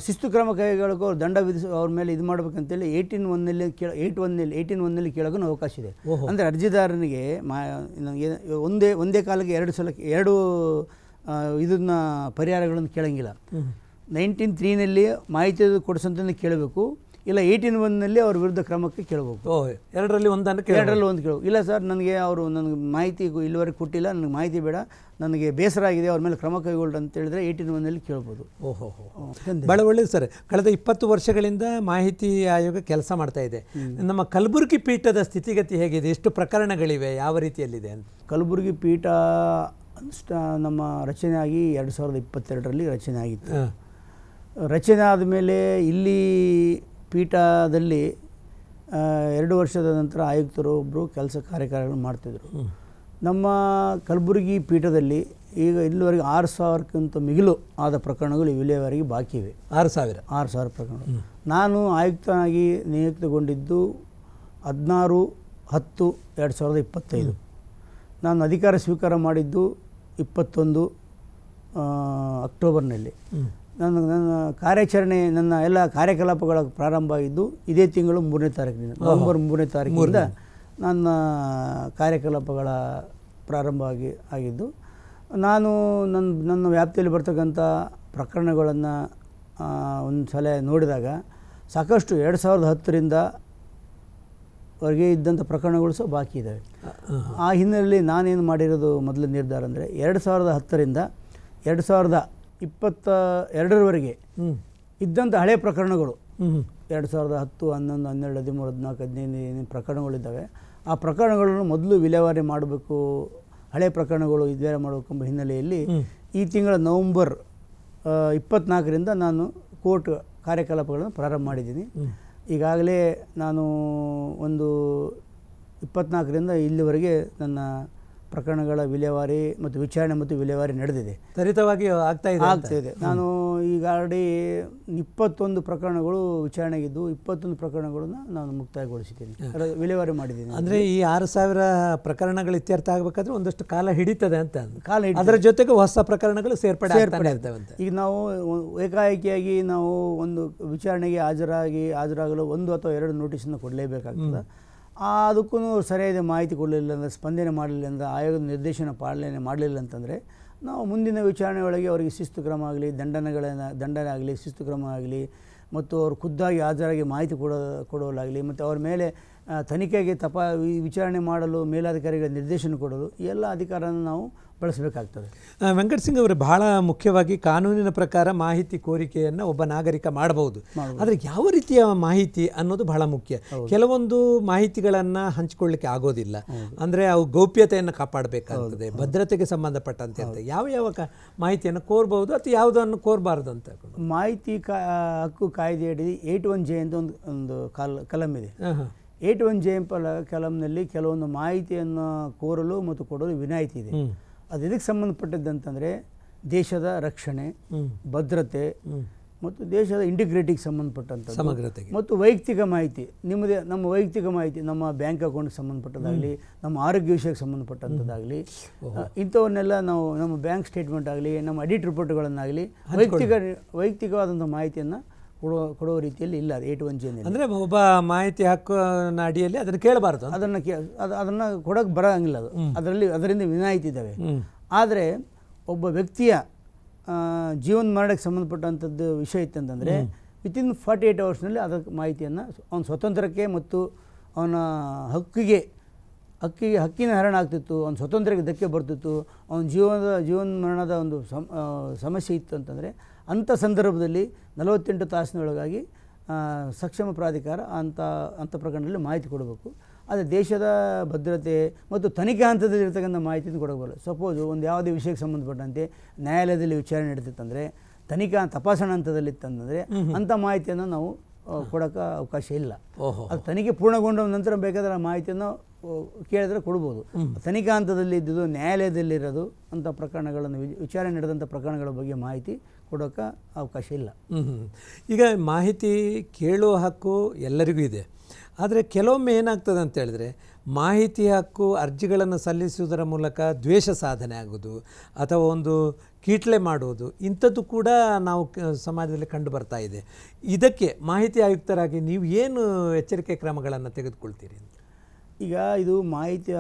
ಶಿಸ್ತು ಕ್ರಮ ಕೈಗೊಳ್ಳೋಕೆ ಅವ್ರು ದಂಡ ಅವ್ರ ಮೇಲೆ ಇದು ಮಾಡ್ಬೇಕಂತೇಳಿ 18(1) ಕೇಳೋಕ್ಕೂ ಅವಕಾಶ ಇದೆ. ಅಂದರೆ ಅರ್ಜಿದಾರನಿಗೆ ಒಂದೇ ಕಾಲಕ್ಕೆ 2 ಇದನ್ನ ಪರಿಹಾರಗಳನ್ನು ಕೇಳಂಗಿಲ್ಲ. 19(3) ಮಾಹಿತಿ ಕೊಡಿಸಂತ ಕೇಳಬೇಕು, ಇಲ್ಲ 18(1) ಅವ್ರ ವಿರುದ್ಧ ಕ್ರಮಕ್ಕೆ ಕೇಳಬೇಕು. ಎರಡರಲ್ಲಿ ಒಂದು ಕೇಳಬೇಕು. ಇಲ್ಲ ಸರ್, ನನಗೆ ನನಗೆ ಮಾಹಿತಿ ಇಲ್ಲಿವರೆಗೆ ಕೊಟ್ಟಿಲ್ಲ, ನನಗೆ ಮಾಹಿತಿ ಬೇಡ, ನನಗೆ ಬೇಸರ ಆಗಿದೆ, ಅವ್ರ ಮೇಲೆ ಕ್ರಮ ಕೈಗೊಳ್ಳಿ ಅಂತ ಹೇಳಿದ್ರೆ 18(1) ಕೇಳ್ಬೋದು. ಭಾಳ ಒಳ್ಳೆಯದು ಸರ್. ಕಳೆದ 20 ವರ್ಷಗಳಿಂದ ಮಾಹಿತಿ ಆಯೋಗ ಕೆಲಸ ಮಾಡ್ತಾ ಇದೆ. ನಮ್ಮ ಕಲಬುರಗಿ ಪೀಠದ ಸ್ಥಿತಿಗತಿ ಹೇಗಿದೆ? ಎಷ್ಟು ಪ್ರಕರಣಗಳಿವೆ? ಯಾವ ರೀತಿಯಲ್ಲಿದೆ ಅಂತ? ಕಲಬುರಗಿ ಪೀಠ ನಮ್ಮ ರಚನೆ ಆಗಿ 2022ರಲ್ಲಿ ರಚನೆ ಆಗಿತ್ತು. ರಚನೆ ಆದಮೇಲೆ ಇಲ್ಲಿ ಪೀಠದಲ್ಲಿ 2 ವರ್ಷದ ನಂತರ ಆಯುಕ್ತರು ಒಬ್ಬರು ಕೆಲಸ ಕಾರ್ಯಗಳನ್ನು ಮಾಡ್ತಿದ್ರು. ನಮ್ಮ ಕಲಬುರಗಿ ಪೀಠದಲ್ಲಿ ಈಗ ಇಲ್ಲಿವರೆಗೆ 6,000ಕ್ಕಿಂತ ಮಿಗಿಲು ಆದ ಪ್ರಕರಣಗಳು ಇಲ್ಲಿವರೆಗೆ ಬಾಕಿ ಇವೆ. 6,000 ಪ್ರಕರಣಗಳು. ನಾನು ಆಯುಕ್ತನಾಗಿ ನಿಯುಕ್ತಗೊಂಡಿದ್ದು 16/10/2025. ನಾನು ಅಧಿಕಾರ ಸ್ವೀಕಾರ ಮಾಡಿದ್ದು 21 ಅಕ್ಟೋಬರ್ನಲ್ಲಿ. ನನ್ನ ಕಾರ್ಯಾಚರಣೆ, ನನ್ನ ಎಲ್ಲ ಕಾರ್ಯಕಲಾಪಗಳ ಪ್ರಾರಂಭ ಆಗಿದ್ದು ಇದೇ ತಿಂಗಳು 3ನೇ ತಾರೀಕಿನಿಂದ, ನವೆಂಬರ್ 3ನೇ ತಾರೀಕಿನಿಂದ ನನ್ನ ಕಾರ್ಯಕಲಾಪಗಳ ಪ್ರಾರಂಭ ಆಗಿದ್ದು. ನಾನು ನನ್ನ ವ್ಯಾಪ್ತಿಯಲ್ಲಿ ಬರ್ತಕ್ಕಂಥ ಪ್ರಕರಣಗಳನ್ನು ಒಂದು ಸಲ ನೋಡಿದಾಗ ಸಾಕಷ್ಟು 2010ರಿಂದ ವರೆಗೆ ಇದ್ದಂಥ ಪ್ರಕರಣಗಳು ಸಹ ಬಾಕಿ ಇದ್ದಾವೆ. ಆ ಹಿನ್ನೆಲೆಯಲ್ಲಿ ನಾನೇನು ಮಾಡಿರೋದು ಮೊದಲ ನಿರ್ಧಾರ ಅಂದರೆ 2010ರಿಂದ 2022ರವರೆಗೆ ಇದ್ದಂಥ ಹಳೆ ಪ್ರಕರಣಗಳು 2010, 11, 12, 13, 14, 15 ಪ್ರಕರಣಗಳಿದ್ದಾವೆ. ಆ ಪ್ರಕರಣಗಳನ್ನು ಮೊದಲು ವಿಲೇವಾರಿ ಮಾಡಬೇಕು, ಹಳೆ ಪ್ರಕರಣಗಳು ವಿಲೇವಾರಿ ಮಾಡಬೇಕೆಂಬ ಹಿನ್ನೆಲೆಯಲ್ಲಿ ಈ ತಿಂಗಳ ನವೆಂಬರ್ 24ರಿಂದ ನಾನು ಕೋರ್ಟ್ ಕಾರ್ಯಕಲಾಪಗಳನ್ನು ಪ್ರಾರಂಭ ಮಾಡಿದ್ದೀನಿ. ಈಗಾಗಲೇ ನಾನು ಒಂದು 24ರಿಂದ ಇಲ್ಲಿವರೆಗೆ ನನ್ನ ಪ್ರಕರಣಗಳ ವಿಲೇವಾರಿ ಮತ್ತು ವಿಚಾರಣೆ ಮತ್ತು ವಿಲೇವಾರಿ ನಡೆದಿದೆ. ತ್ವರಿತವಾಗಿ ಆಗ್ತಾ ಇದೆ. ನಾನು ಈಗ ಆಲ್ರೆಡಿ 21 ಪ್ರಕರಣಗಳು ವಿಚಾರಣೆಗಿದ್ದು 21 ಪ್ರಕರಣಗಳನ್ನು ನಾನು ಮುಕ್ತಾಯಗೊಳಿಸಿದ್ದೀನಿ, ವಿಲೇವಾರಿ ಮಾಡಿದ್ದೀನಿ. ಅಂದರೆ ಈ 6,000 ಪ್ರಕರಣಗಳು ಇತ್ಯರ್ಥ ಆಗಬೇಕಾದ್ರೆ ಒಂದಷ್ಟು ಕಾಲ ಹಿಡಿತದೆ ಅಂತ. ಅದರ ಜೊತೆಗೆ ಹೊಸ ಪ್ರಕರಣಗಳು ಸೇರ್ಪಡೆ ಇರ್ತವೆ ಅಂತ. ಈಗ ನಾವು ಏಕಾಏಕಿಯಾಗಿ ನಾವು ಒಂದು ವಿಚಾರಣೆಗೆ ಹಾಜರಾಗಲು 1 ಅಥವಾ 2 ನೋಟಿಸನ್ನು ಕೊಡಲೇಬೇಕಾಗ್ತದೆ. ಅದಕ್ಕೂ ಸರಿಯಾದ ಮಾಹಿತಿ ಕೊಡಲಿಲ್ಲ ಅಂದರೆ, ಸ್ಪಂದನೆ ಮಾಡಲಿಲ್ಲ ಅಂದರೆ, ಆಯೋಗದ ನಿರ್ದೇಶನ ಪಾಲನೆ ಮಾಡಲಿಲ್ಲ ಅಂತಂದರೆ ನಾವು ಮುಂದಿನ ವಿಚಾರಣೆ ಒಳಗೆ ಅವರಿಗೆ ಶಿಸ್ತು ಕ್ರಮ ಆಗಲಿ, ದಂಡನೆ ಆಗಲಿ, ಶಿಸ್ತು ಕ್ರಮ ಆಗಲಿ, ಮತ್ತು ಅವರು ಖುದ್ದಾಗಿ ಹಾಜರಾಗಿ ಮಾಹಿತಿ ಕೊಡೋಲಾಗಲಿ, ಮತ್ತು ಅವ್ರ ಮೇಲೆ ತನಿಖೆಗೆ ವಿಚಾರಣೆ ಮಾಡಲು ಮೇಲಾಧಿಕಾರಿಗಳ ನಿರ್ದೇಶನ ಕೊಡೋದು, ಈ ಎಲ್ಲ ಅಧಿಕಾರನ ನಾವು ಬಳಸಬೇಕಾಗ್ತದೆ. ವೆಂಕಟ್ ಸಿಂಗ್ ಅವರು, ಬಹಳ ಮುಖ್ಯವಾಗಿ ಕಾನೂನಿನ ಪ್ರಕಾರ ಮಾಹಿತಿ ಕೋರಿಕೆಯನ್ನು ಒಬ್ಬ ನಾಗರಿಕ ಮಾಡಬಹುದು. ಆದರೆ ಯಾವ ರೀತಿಯ ಮಾಹಿತಿ ಅನ್ನೋದು ಬಹಳ ಮುಖ್ಯ. ಕೆಲವೊಂದು ಮಾಹಿತಿಗಳನ್ನು ಹಂಚಿಕೊಳ್ಳಿಕ್ಕೆ ಆಗೋದಿಲ್ಲ, ಅಂದರೆ ಅವು ಗೌಪ್ಯತೆಯನ್ನು ಕಾಪಾಡಬೇಕಾಗ್ತದೆ, ಭದ್ರತೆಗೆ ಸಂಬಂಧಪಟ್ಟಂತೆ ಅಂತ. ಯಾವ ಮಾಹಿತಿಯನ್ನು ಕೋರಬಹುದು ಅಥವಾ ಯಾವುದನ್ನು ಕೋರಬಾರದು ಅಂತ? ಮಾಹಿತಿ ಹಕ್ಕು ಕಾಯ್ದೆಯಡಿ 8(1)J ಅಂತ ಒಂದು ಕಲಂ ಇದೆ. 8(1)J ಕಲಂನಲ್ಲಿ ಕೆಲವೊಂದು ಮಾಹಿತಿಯನ್ನು ಕೋರಲು ಮತ್ತು ಕೊಡಲು ವಿನಾಯಿತಿ ಇದೆ. ಅದು ಇದಕ್ಕೆ ಸಂಬಂಧಪಟ್ಟಿದ್ದಂತಂದರೆ ದೇಶದ ರಕ್ಷಣೆ, ಭದ್ರತೆ, ಮತ್ತು ದೇಶದ ಇಂಟಿಗ್ರಿಟಿಗೆ ಸಂಬಂಧಪಟ್ಟಂಥದ್ದು, ಸಮಗ್ರತೆಗೆ ಮತ್ತು ವೈಯಕ್ತಿಕ ಮಾಹಿತಿ, ನಮ್ಮ ವೈಯಕ್ತಿಕ ಮಾಹಿತಿ, ನಮ್ಮ ಬ್ಯಾಂಕ್ ಅಕೌಂಟ್ ಸಂಬಂಧಪಟ್ಟದಾಗಲಿ, ನಮ್ಮ ಆರೋಗ್ಯ ವಿಷಯಕ್ಕೆ ಸಂಬಂಧಪಟ್ಟಂಥದ್ದಾಗಲಿ, ಇಂಥವನ್ನೆಲ್ಲ ನಾವು ನಮ್ಮ ಬ್ಯಾಂಕ್ ಸ್ಟೇಟ್ಮೆಂಟ್ ಆಗಲಿ, ನಮ್ಮ ಆಡಿಟ್ ರಿಪೋರ್ಟ್ಗಳನ್ನಾಗಲಿ ವೈಯಕ್ತಿಕವಾದಂಥ ಮಾಹಿತಿಯನ್ನು ಕೊಡುವ ರೀತಿಯಲ್ಲಿ ಇಲ್ಲ A2G ಅಂದರೆ ಒಬ್ಬ ಮಾಹಿತಿ ಹಕ್ಕಿನ ಅಡಿಯಲ್ಲಿ ಅದನ್ನು ಕೇಳಬಾರ್ದು, ಅದನ್ನು ಕೊಡೋಕ್ಕೆ ಬರೋಂಗಿಲ್ಲ. ಅದರಿಂದ ವಿನಾಯಿತಿ ಇದ್ದಾವೆ. ಆದರೆ ಒಬ್ಬ ವ್ಯಕ್ತಿಯ ಜೀವನ ಮರಣಕ್ಕೆ ಸಂಬಂಧಪಟ್ಟಂಥದ್ದು ವಿಷಯ ಇತ್ತಂತಂದರೆ ವಿತಿನ್ 48 ಅವರ್ಸ್ನಲ್ಲಿ ಅದಕ್ಕೆ ಮಾಹಿತಿಯನ್ನು ಅವನ ಸ್ವತಂತ್ರಕ್ಕೆ ಮತ್ತು ಅವನ ಹಕ್ಕಿನ ಹರಣ ಆಗ್ತಿತ್ತು, ಅವನ ಸ್ವತಂತ್ರಕ್ಕೆ ಧಕ್ಕೆ ಬರ್ತಿತ್ತು, ಅವನ ಜೀವನ ಮರಣದ ಒಂದು ಸಮಸ್ಯೆ ಇತ್ತು ಅಂತಂದರೆ ಅಂಥ ಸಂದರ್ಭದಲ್ಲಿ 48 ತಾಸಿನೊಳಗಾಗಿ ಸಕ್ಷಮ ಪ್ರಾಧಿಕಾರ ಅಂಥ ಪ್ರಕರಣದಲ್ಲಿ ಮಾಹಿತಿ ಕೊಡಬೇಕು. ಆದರೆ ದೇಶದ ಭದ್ರತೆ ಮತ್ತು ತನಿಖಾ ಹಂತದಲ್ಲಿರ್ತಕ್ಕಂಥ ಮಾಹಿತಿಯನ್ನು ಕೊಡಬಲ್ಲ. ಸಪೋಸು ಒಂದು ಯಾವುದೇ ವಿಷಯಕ್ಕೆ ಸಂಬಂಧಪಟ್ಟಂತೆ ನ್ಯಾಯಾಲಯದಲ್ಲಿ ವಿಚಾರಣೆ ನಡೆದಿತ್ತಂದರೆ, ತಪಾಸಣಾ ಹಂತದಲ್ಲಿತ್ತಂದರೆ ಅಂಥ ಮಾಹಿತಿಯನ್ನು ನಾವು ಕೊಡೋಕ್ಕೆ ಅವಕಾಶ ಇಲ್ಲ. ಅದು ತನಿಖೆ ಪೂರ್ಣಗೊಂಡ ನಂತರ ಬೇಕಾದರೆ ಆ ಮಾಹಿತಿಯನ್ನು ಕೇಳಿದ್ರೆ ಕೊಡ್ಬೋದು. ತನಿಖಾ ಹಂತದಲ್ಲಿ ಇದ್ದುದು ನ್ಯಾಯಾಲಯದಲ್ಲಿರೋದು ಅಂಥ ಪ್ರಕರಣಗಳನ್ನು ವಿಚಾರಣೆ ನಡೆದಂಥ ಪ್ರಕರಣಗಳ ಬಗ್ಗೆ ಮಾಹಿತಿ ಕೊಡೋಕ್ಕೆ ಅವಕಾಶ ಇಲ್ಲ. ಈಗ ಮಾಹಿತಿ ಕೇಳುವ ಹಕ್ಕು ಎಲ್ಲರಿಗೂ ಇದೆ. ಆದರೆ ಕೆಲವೊಮ್ಮೆ ಏನಾಗ್ತದೆ ಅಂತ ಹೇಳಿದ್ರೆ, ಮಾಹಿತಿ ಹಕ್ಕು ಅರ್ಜಿಗಳನ್ನು ಸಲ್ಲಿಸುವುದರ ಮೂಲಕ ದ್ವೇಷ ಸಾಧನೆ ಆಗೋದು ಅಥವಾ ಒಂದು ಕೀಟ್ಲೆ ಮಾಡುವುದು ಇಂಥದ್ದು ಕೂಡ ನಾವು ಸಮಾಜದಲ್ಲಿ ಕಂಡು ಬರ್ತಾ ಇದೆ. ಇದಕ್ಕೆ ಮಾಹಿತಿ ಆಯುಕ್ತರಾಗಿ ನೀವು ಏನು ಎಚ್ಚರಿಕೆ ಕ್ರಮಗಳನ್ನು ತೆಗೆದುಕೊಳ್ತೀರಿ? ಈಗ ಇದು ಮಾಹಿತಿ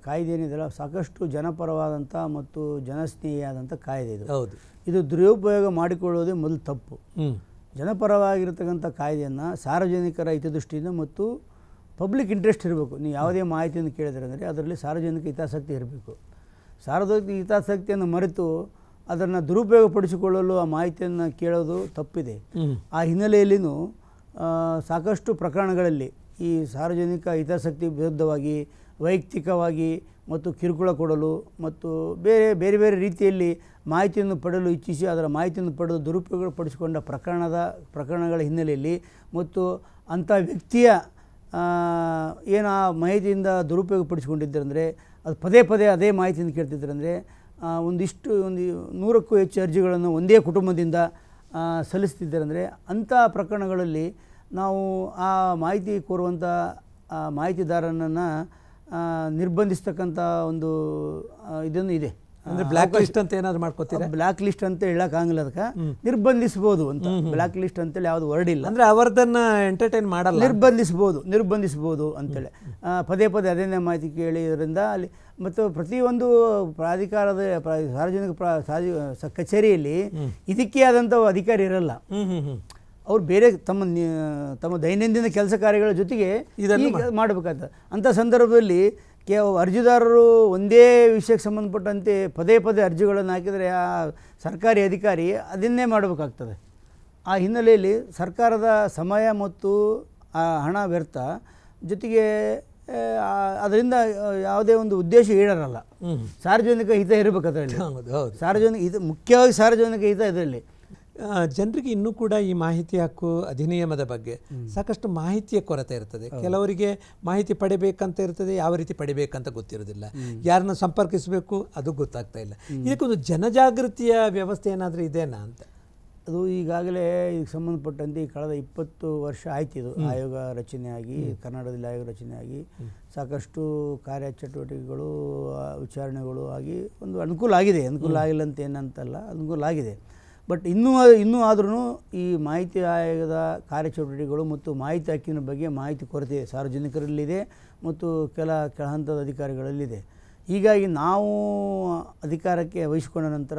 ಕಾಯ್ದೆ ಏನಿದೆಯಲ್ಲ, ಸಾಕಷ್ಟು ಜನಪರವಾದಂಥ ಮತ್ತು ಜನಸ್ನೇಹಿಯಾದಂಥ ಕಾಯ್ದೆ ಇದು. ಹೌದು. ಇದು ದುರುಪಯೋಗ ಮಾಡಿಕೊಳ್ಳೋದೇ ಮೊದಲು ತಪ್ಪು. ಜನಪರವಾಗಿರ್ತಕ್ಕಂಥ ಕಾಯ್ದೆಯನ್ನು ಸಾರ್ವಜನಿಕರ ಹಿತದೃಷ್ಟಿಯಿಂದ ಮತ್ತು ಪಬ್ಲಿಕ್ ಇಂಟ್ರೆಸ್ಟ್ ಇರಬೇಕು. ನೀವು ಯಾವುದೇ ಮಾಹಿತಿಯನ್ನು ಕೇಳಿದರೆ ಅಂದರೆ ಅದರಲ್ಲಿ ಸಾರ್ವಜನಿಕ ಹಿತಾಸಕ್ತಿ ಇರಬೇಕು. ಸಾರ್ವಜನಿಕ ಹಿತಾಸಕ್ತಿಯನ್ನು ಮರೆತು ಅದನ್ನು ದುರುಪಯೋಗಪಡಿಸಿಕೊಳ್ಳಲು ಆ ಮಾಹಿತಿಯನ್ನು ಕೇಳೋದು ತಪ್ಪಿದೆ. ಆ ಹಿನ್ನೆಲೆಯಲ್ಲಿಯೂ ಸಾಕಷ್ಟು ಪ್ರಕರಣಗಳಲ್ಲಿ ಈ ಸಾರ್ವಜನಿಕ ಹಿತಾಸಕ್ತಿ ವಿರುದ್ಧವಾಗಿ ವೈಯಕ್ತಿಕವಾಗಿ ಮತ್ತು ಕಿರುಕುಳ ಕೊಡಲು ಮತ್ತು ಬೇರೆ ಬೇರೆ ರೀತಿಯಲ್ಲಿ ಮಾಹಿತಿಯನ್ನು ಪಡೆಯಲು ಇಚ್ಛಿಸಿ ಅದರ ಮಾಹಿತಿಯನ್ನು ಪಡೆದು ದುರುಪಯೋಗಪಡಿಸಿಕೊಂಡ ಪ್ರಕರಣಗಳ ಹಿನ್ನೆಲೆಯಲ್ಲಿ ಮತ್ತು ಅಂಥ ವ್ಯಕ್ತಿಯ ಏನು ಆ ಮಾಹಿತಿಯಿಂದ ದುರುಪಯೋಗಪಡಿಸಿಕೊಂಡಿದ್ದರಂದರೆ ಅದು ಪದೇ ಅದೇ ಮಾಹಿತಿಯನ್ನು ಕೇಳ್ತಿದ್ದರಂದರೆ ಒಂದು 100ಕ್ಕೂ ಹೆಚ್ಚು ಅರ್ಜಿಗಳನ್ನು ಒಂದೇ ಕುಟುಂಬದಿಂದ ಸಲ್ಲಿಸ್ತಿದ್ದರಂದರೆ ಅಂಥ ಪ್ರಕರಣಗಳಲ್ಲಿ ನಾವು ಆ ಮಾಹಿತಿ ಕೋರುವಂಥ ಮಾಹಿತಿದಾರನನ್ನು ನಿರ್ಬಂಧಿಸ್ತಕ್ಕಂಥ ಒಂದು ಇದನ್ನು ಇದೆ. ಅಂದರೆ ಬ್ಲ್ಯಾಕ್ ಲಿಸ್ಟ್ ಅಂತ ಏನಾದರೂ ಮಾಡ್ಕೋತೀರಾ? ಬ್ಲ್ಯಾಕ್ ಲಿಸ್ಟ್ ಅಂತ ಹೇಳೋಕ್ಕಾಗಲ್ಲ, ಅದಕ್ಕೆ ನಿರ್ಬಂಧಿಸ್ಬೋದು ಅಂತ. ಬ್ಲ್ಯಾಕ್ ಲಿಸ್ಟ್ ಅಂತೇಳಿ ಯಾವುದು ವರ್ಡ್ ಇಲ್ಲ. ಅಂದರೆ ಅವರದನ್ನು ಎಂಟರ್ಟೈನ್ ಮಾಡಲ್ಲ, ನಿರ್ಬಂಧಿಸ್ಬೋದು ಅಂತೇಳಿ ಪದೇ ಅದನ್ನೇ ಮಾಹಿತಿ ಕೇಳಿ ಇದರಿಂದ ಅಲ್ಲಿ. ಮತ್ತು ಪ್ರತಿಯೊಂದು ಪ್ರಾಧಿಕಾರದ ಸಾರ್ವಜನಿಕ ಕಚೇರಿಯಲ್ಲಿ ಇದಕ್ಕೆ ಆದಂಥ ಅಧಿಕಾರಿ ಇರಲ್ಲ. ಅವ್ರು ಬೇರೆ ತಮ್ಮ ದೈನಂದಿನ ಕೆಲಸ ಕಾರ್ಯಗಳ ಜೊತೆಗೆ ಇದನ್ನು ಮಾಡಬೇಕಾಗ್ತದೆ. ಅಂಥ ಸಂದರ್ಭದಲ್ಲಿ ಅರ್ಜಿದಾರರು ಒಂದೇ ವಿಷಯಕ್ಕೆ ಸಂಬಂಧಪಟ್ಟಂತೆ ಪದೇ ಅರ್ಜಿಗಳನ್ನು ಹಾಕಿದರೆ ಆ ಸರ್ಕಾರಿ ಅಧಿಕಾರಿ ಅದನ್ನೇ ಮಾಡಬೇಕಾಗ್ತದೆ. ಆ ಹಿನ್ನೆಲೆಯಲ್ಲಿ ಸರ್ಕಾರದ ಸಮಯ ಮತ್ತು ಹಣ ವ್ಯರ್ಥ, ಜೊತೆಗೆ ಅದರಿಂದ ಯಾವುದೇ ಒಂದು ಉದ್ದೇಶ ಈಡೇರಲ್ಲ. ಸಾರ್ವಜನಿಕ ಹಿತ ಇರಬೇಕು ಅದರಲ್ಲಿ. ಮುಖ್ಯವಾಗಿ ಸಾರ್ವಜನಿಕ ಹಿತ ಇದರಲ್ಲಿ. ಜನರಿಗೆ ಇನ್ನೂ ಕೂಡ ಈ ಮಾಹಿತಿ ಹಕ್ಕು ಅಧಿನಿಯಮದ ಬಗ್ಗೆ ಸಾಕಷ್ಟು ಮಾಹಿತಿಯ ಕೊರತೆ ಇರ್ತದೆ. ಕೆಲವರಿಗೆ ಮಾಹಿತಿ ಪಡಿಬೇಕಂತ ಇರ್ತದೆ, ಯಾವ ರೀತಿ ಪಡಿಬೇಕಂತ ಗೊತ್ತಿರೋದಿಲ್ಲ, ಯಾರನ್ನ ಸಂಪರ್ಕಿಸಬೇಕು ಅದು ಗೊತ್ತಾಗ್ತಾ ಇಲ್ಲ. ಇದಕ್ಕೊಂದು ಜನಜಾಗೃತಿಯ ವ್ಯವಸ್ಥೆ ಏನಾದರೂ ಇದೆನಾ ಅಂತ? ಅದು ಈಗಾಗಲೇ ಇದಕ್ಕೆ ಸಂಬಂಧಪಟ್ಟಂತೆ ಕಳೆದ 20 ವರ್ಷ ಆಯ್ತು ಇದು ಆಯೋಗ ರಚನೆಯಾಗಿ, ಕರ್ನಾಟಕದಲ್ಲಿ ಆಯೋಗ ರಚನೆಯಾಗಿ ಸಾಕಷ್ಟು ಕಾರ್ಯಚಟುವಟಿಕೆಗಳು ವಿಚಾರಣೆಗಳು ಆಗಿ ಒಂದು ಅನುಕೂಲ ಆಗಿದೆ. ಅನುಕೂಲ ಆಗಿಲ್ಲ ಅಂತ ಏನಂತಲ್ಲ, ಅನುಕೂಲ ಆಗಿದೆ. ಬಟ್ ಇನ್ನೂ ಆದ್ರೂ ಈ ಮಾಹಿತಿ ಆಯೋಗದ ಕಾರ್ಯಚಟುವಟಿಕೆಗಳು ಮತ್ತು ಮಾಹಿತಿ ಹಕ್ಕಿನ ಬಗ್ಗೆ ಮಾಹಿತಿ ಕೊರತೆ ಸಾರ್ವಜನಿಕರಲ್ಲಿದೆ ಮತ್ತು ಕೆಲ ಹಂತದ ಅಧಿಕಾರಿಗಳಲ್ಲಿದೆ. ಹೀಗಾಗಿ ನಾವು ಅಧಿಕಾರಕ್ಕೆ ವಹಿಸಿಕೊಂಡ ನಂತರ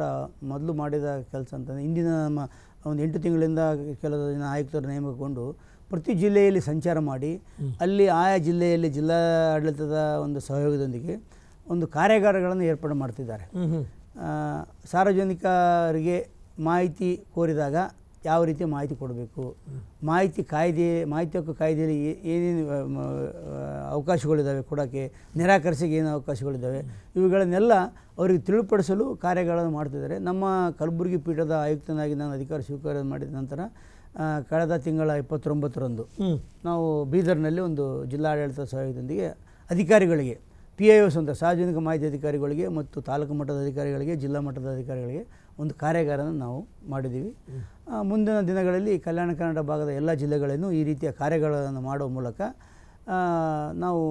ಮೊದಲು ಮಾಡಿದ ಕೆಲಸ ಅಂತಂದರೆ, ಇಂದಿನ ನಮ್ಮ ಒಂದು 8 ತಿಂಗಳಿಂದ ಕೆಲವು ಜನ ಆಯುಕ್ತರ ನೇಮಕಗೊಂಡು ಪ್ರತಿ ಜಿಲ್ಲೆಯಲ್ಲಿ ಸಂಚಾರ ಮಾಡಿ ಅಲ್ಲಿ ಆಯಾ ಜಿಲ್ಲೆಯಲ್ಲಿ ಜಿಲ್ಲಾಡಳಿತದ ಒಂದು ಸಹಯೋಗದೊಂದಿಗೆ ಒಂದು ಕಾರ್ಯಾಗಾರಗಳನ್ನು ಏರ್ಪಾಡು ಮಾಡ್ತಿದ್ದಾರೆ. ಸಾರ್ವಜನಿಕರಿಗೆ ಮಾಹಿತಿ ಕೋರಿದಾಗ ಯಾವ ರೀತಿ ಮಾಹಿತಿ ಕೊಡಬೇಕು, ಮಾಹಿತಿ ಹಕ್ಕು ಕಾಯ್ದೆಯಲ್ಲಿ ಏನೇನು ಅವಕಾಶಗಳಿದ್ದಾವೆ ಕೊಡೋಕ್ಕೆ, ನಿರಾಕರಿಸಿಗೆ ಏನು ಅವಕಾಶಗಳಿದ್ದಾವೆ, ಇವುಗಳನ್ನೆಲ್ಲ ಅವರಿಗೆ ತಿಳಿಪಡಿಸಲು ಕಾರ್ಯಗಳನ್ನು ಮಾಡ್ತಿದ್ದಾರೆ. ನಮ್ಮ ಕಲಬುರಗಿ ಪೀಠದ ಆಯುಕ್ತನಾಗಿ ನಾನು ಅಧಿಕಾರ ಸ್ವೀಕಾರ ಮಾಡಿದ ನಂತರ ಕಳೆದ ತಿಂಗಳ 29ರಂದು ನಾವು ಬೀದರ್ನಲ್ಲಿ ಒಂದು ಜಿಲ್ಲಾಡಳಿತ ಸಹಯೋಗದೊಂದಿಗೆ ಅಧಿಕಾರಿಗಳಿಗೆ PIOs ಅಂತ ಸಾರ್ವಜನಿಕ ಮಾಹಿತಿ ಅಧಿಕಾರಿಗಳಿಗೆ ಮತ್ತು ತಾಲೂಕು ಮಟ್ಟದ ಅಧಿಕಾರಿಗಳಿಗೆ, ಜಿಲ್ಲಾ ಮಟ್ಟದ ಅಧಿಕಾರಿಗಳಿಗೆ ಒಂದು ಕಾರ್ಯಾಗಾರನ ನಾವು ಮಾಡಿದ್ದೀವಿ. ಮುಂದಿನ ದಿನಗಳಲ್ಲಿ ಕಲ್ಯಾಣ ಕರ್ನಾಟಕ ಭಾಗದ ಎಲ್ಲ ಜಿಲ್ಲೆಗಳಲ್ಲೂ ಈ ರೀತಿಯ ಕಾರ್ಯಗಳನ್ನು ಮಾಡುವ ಮೂಲಕ ನಾವು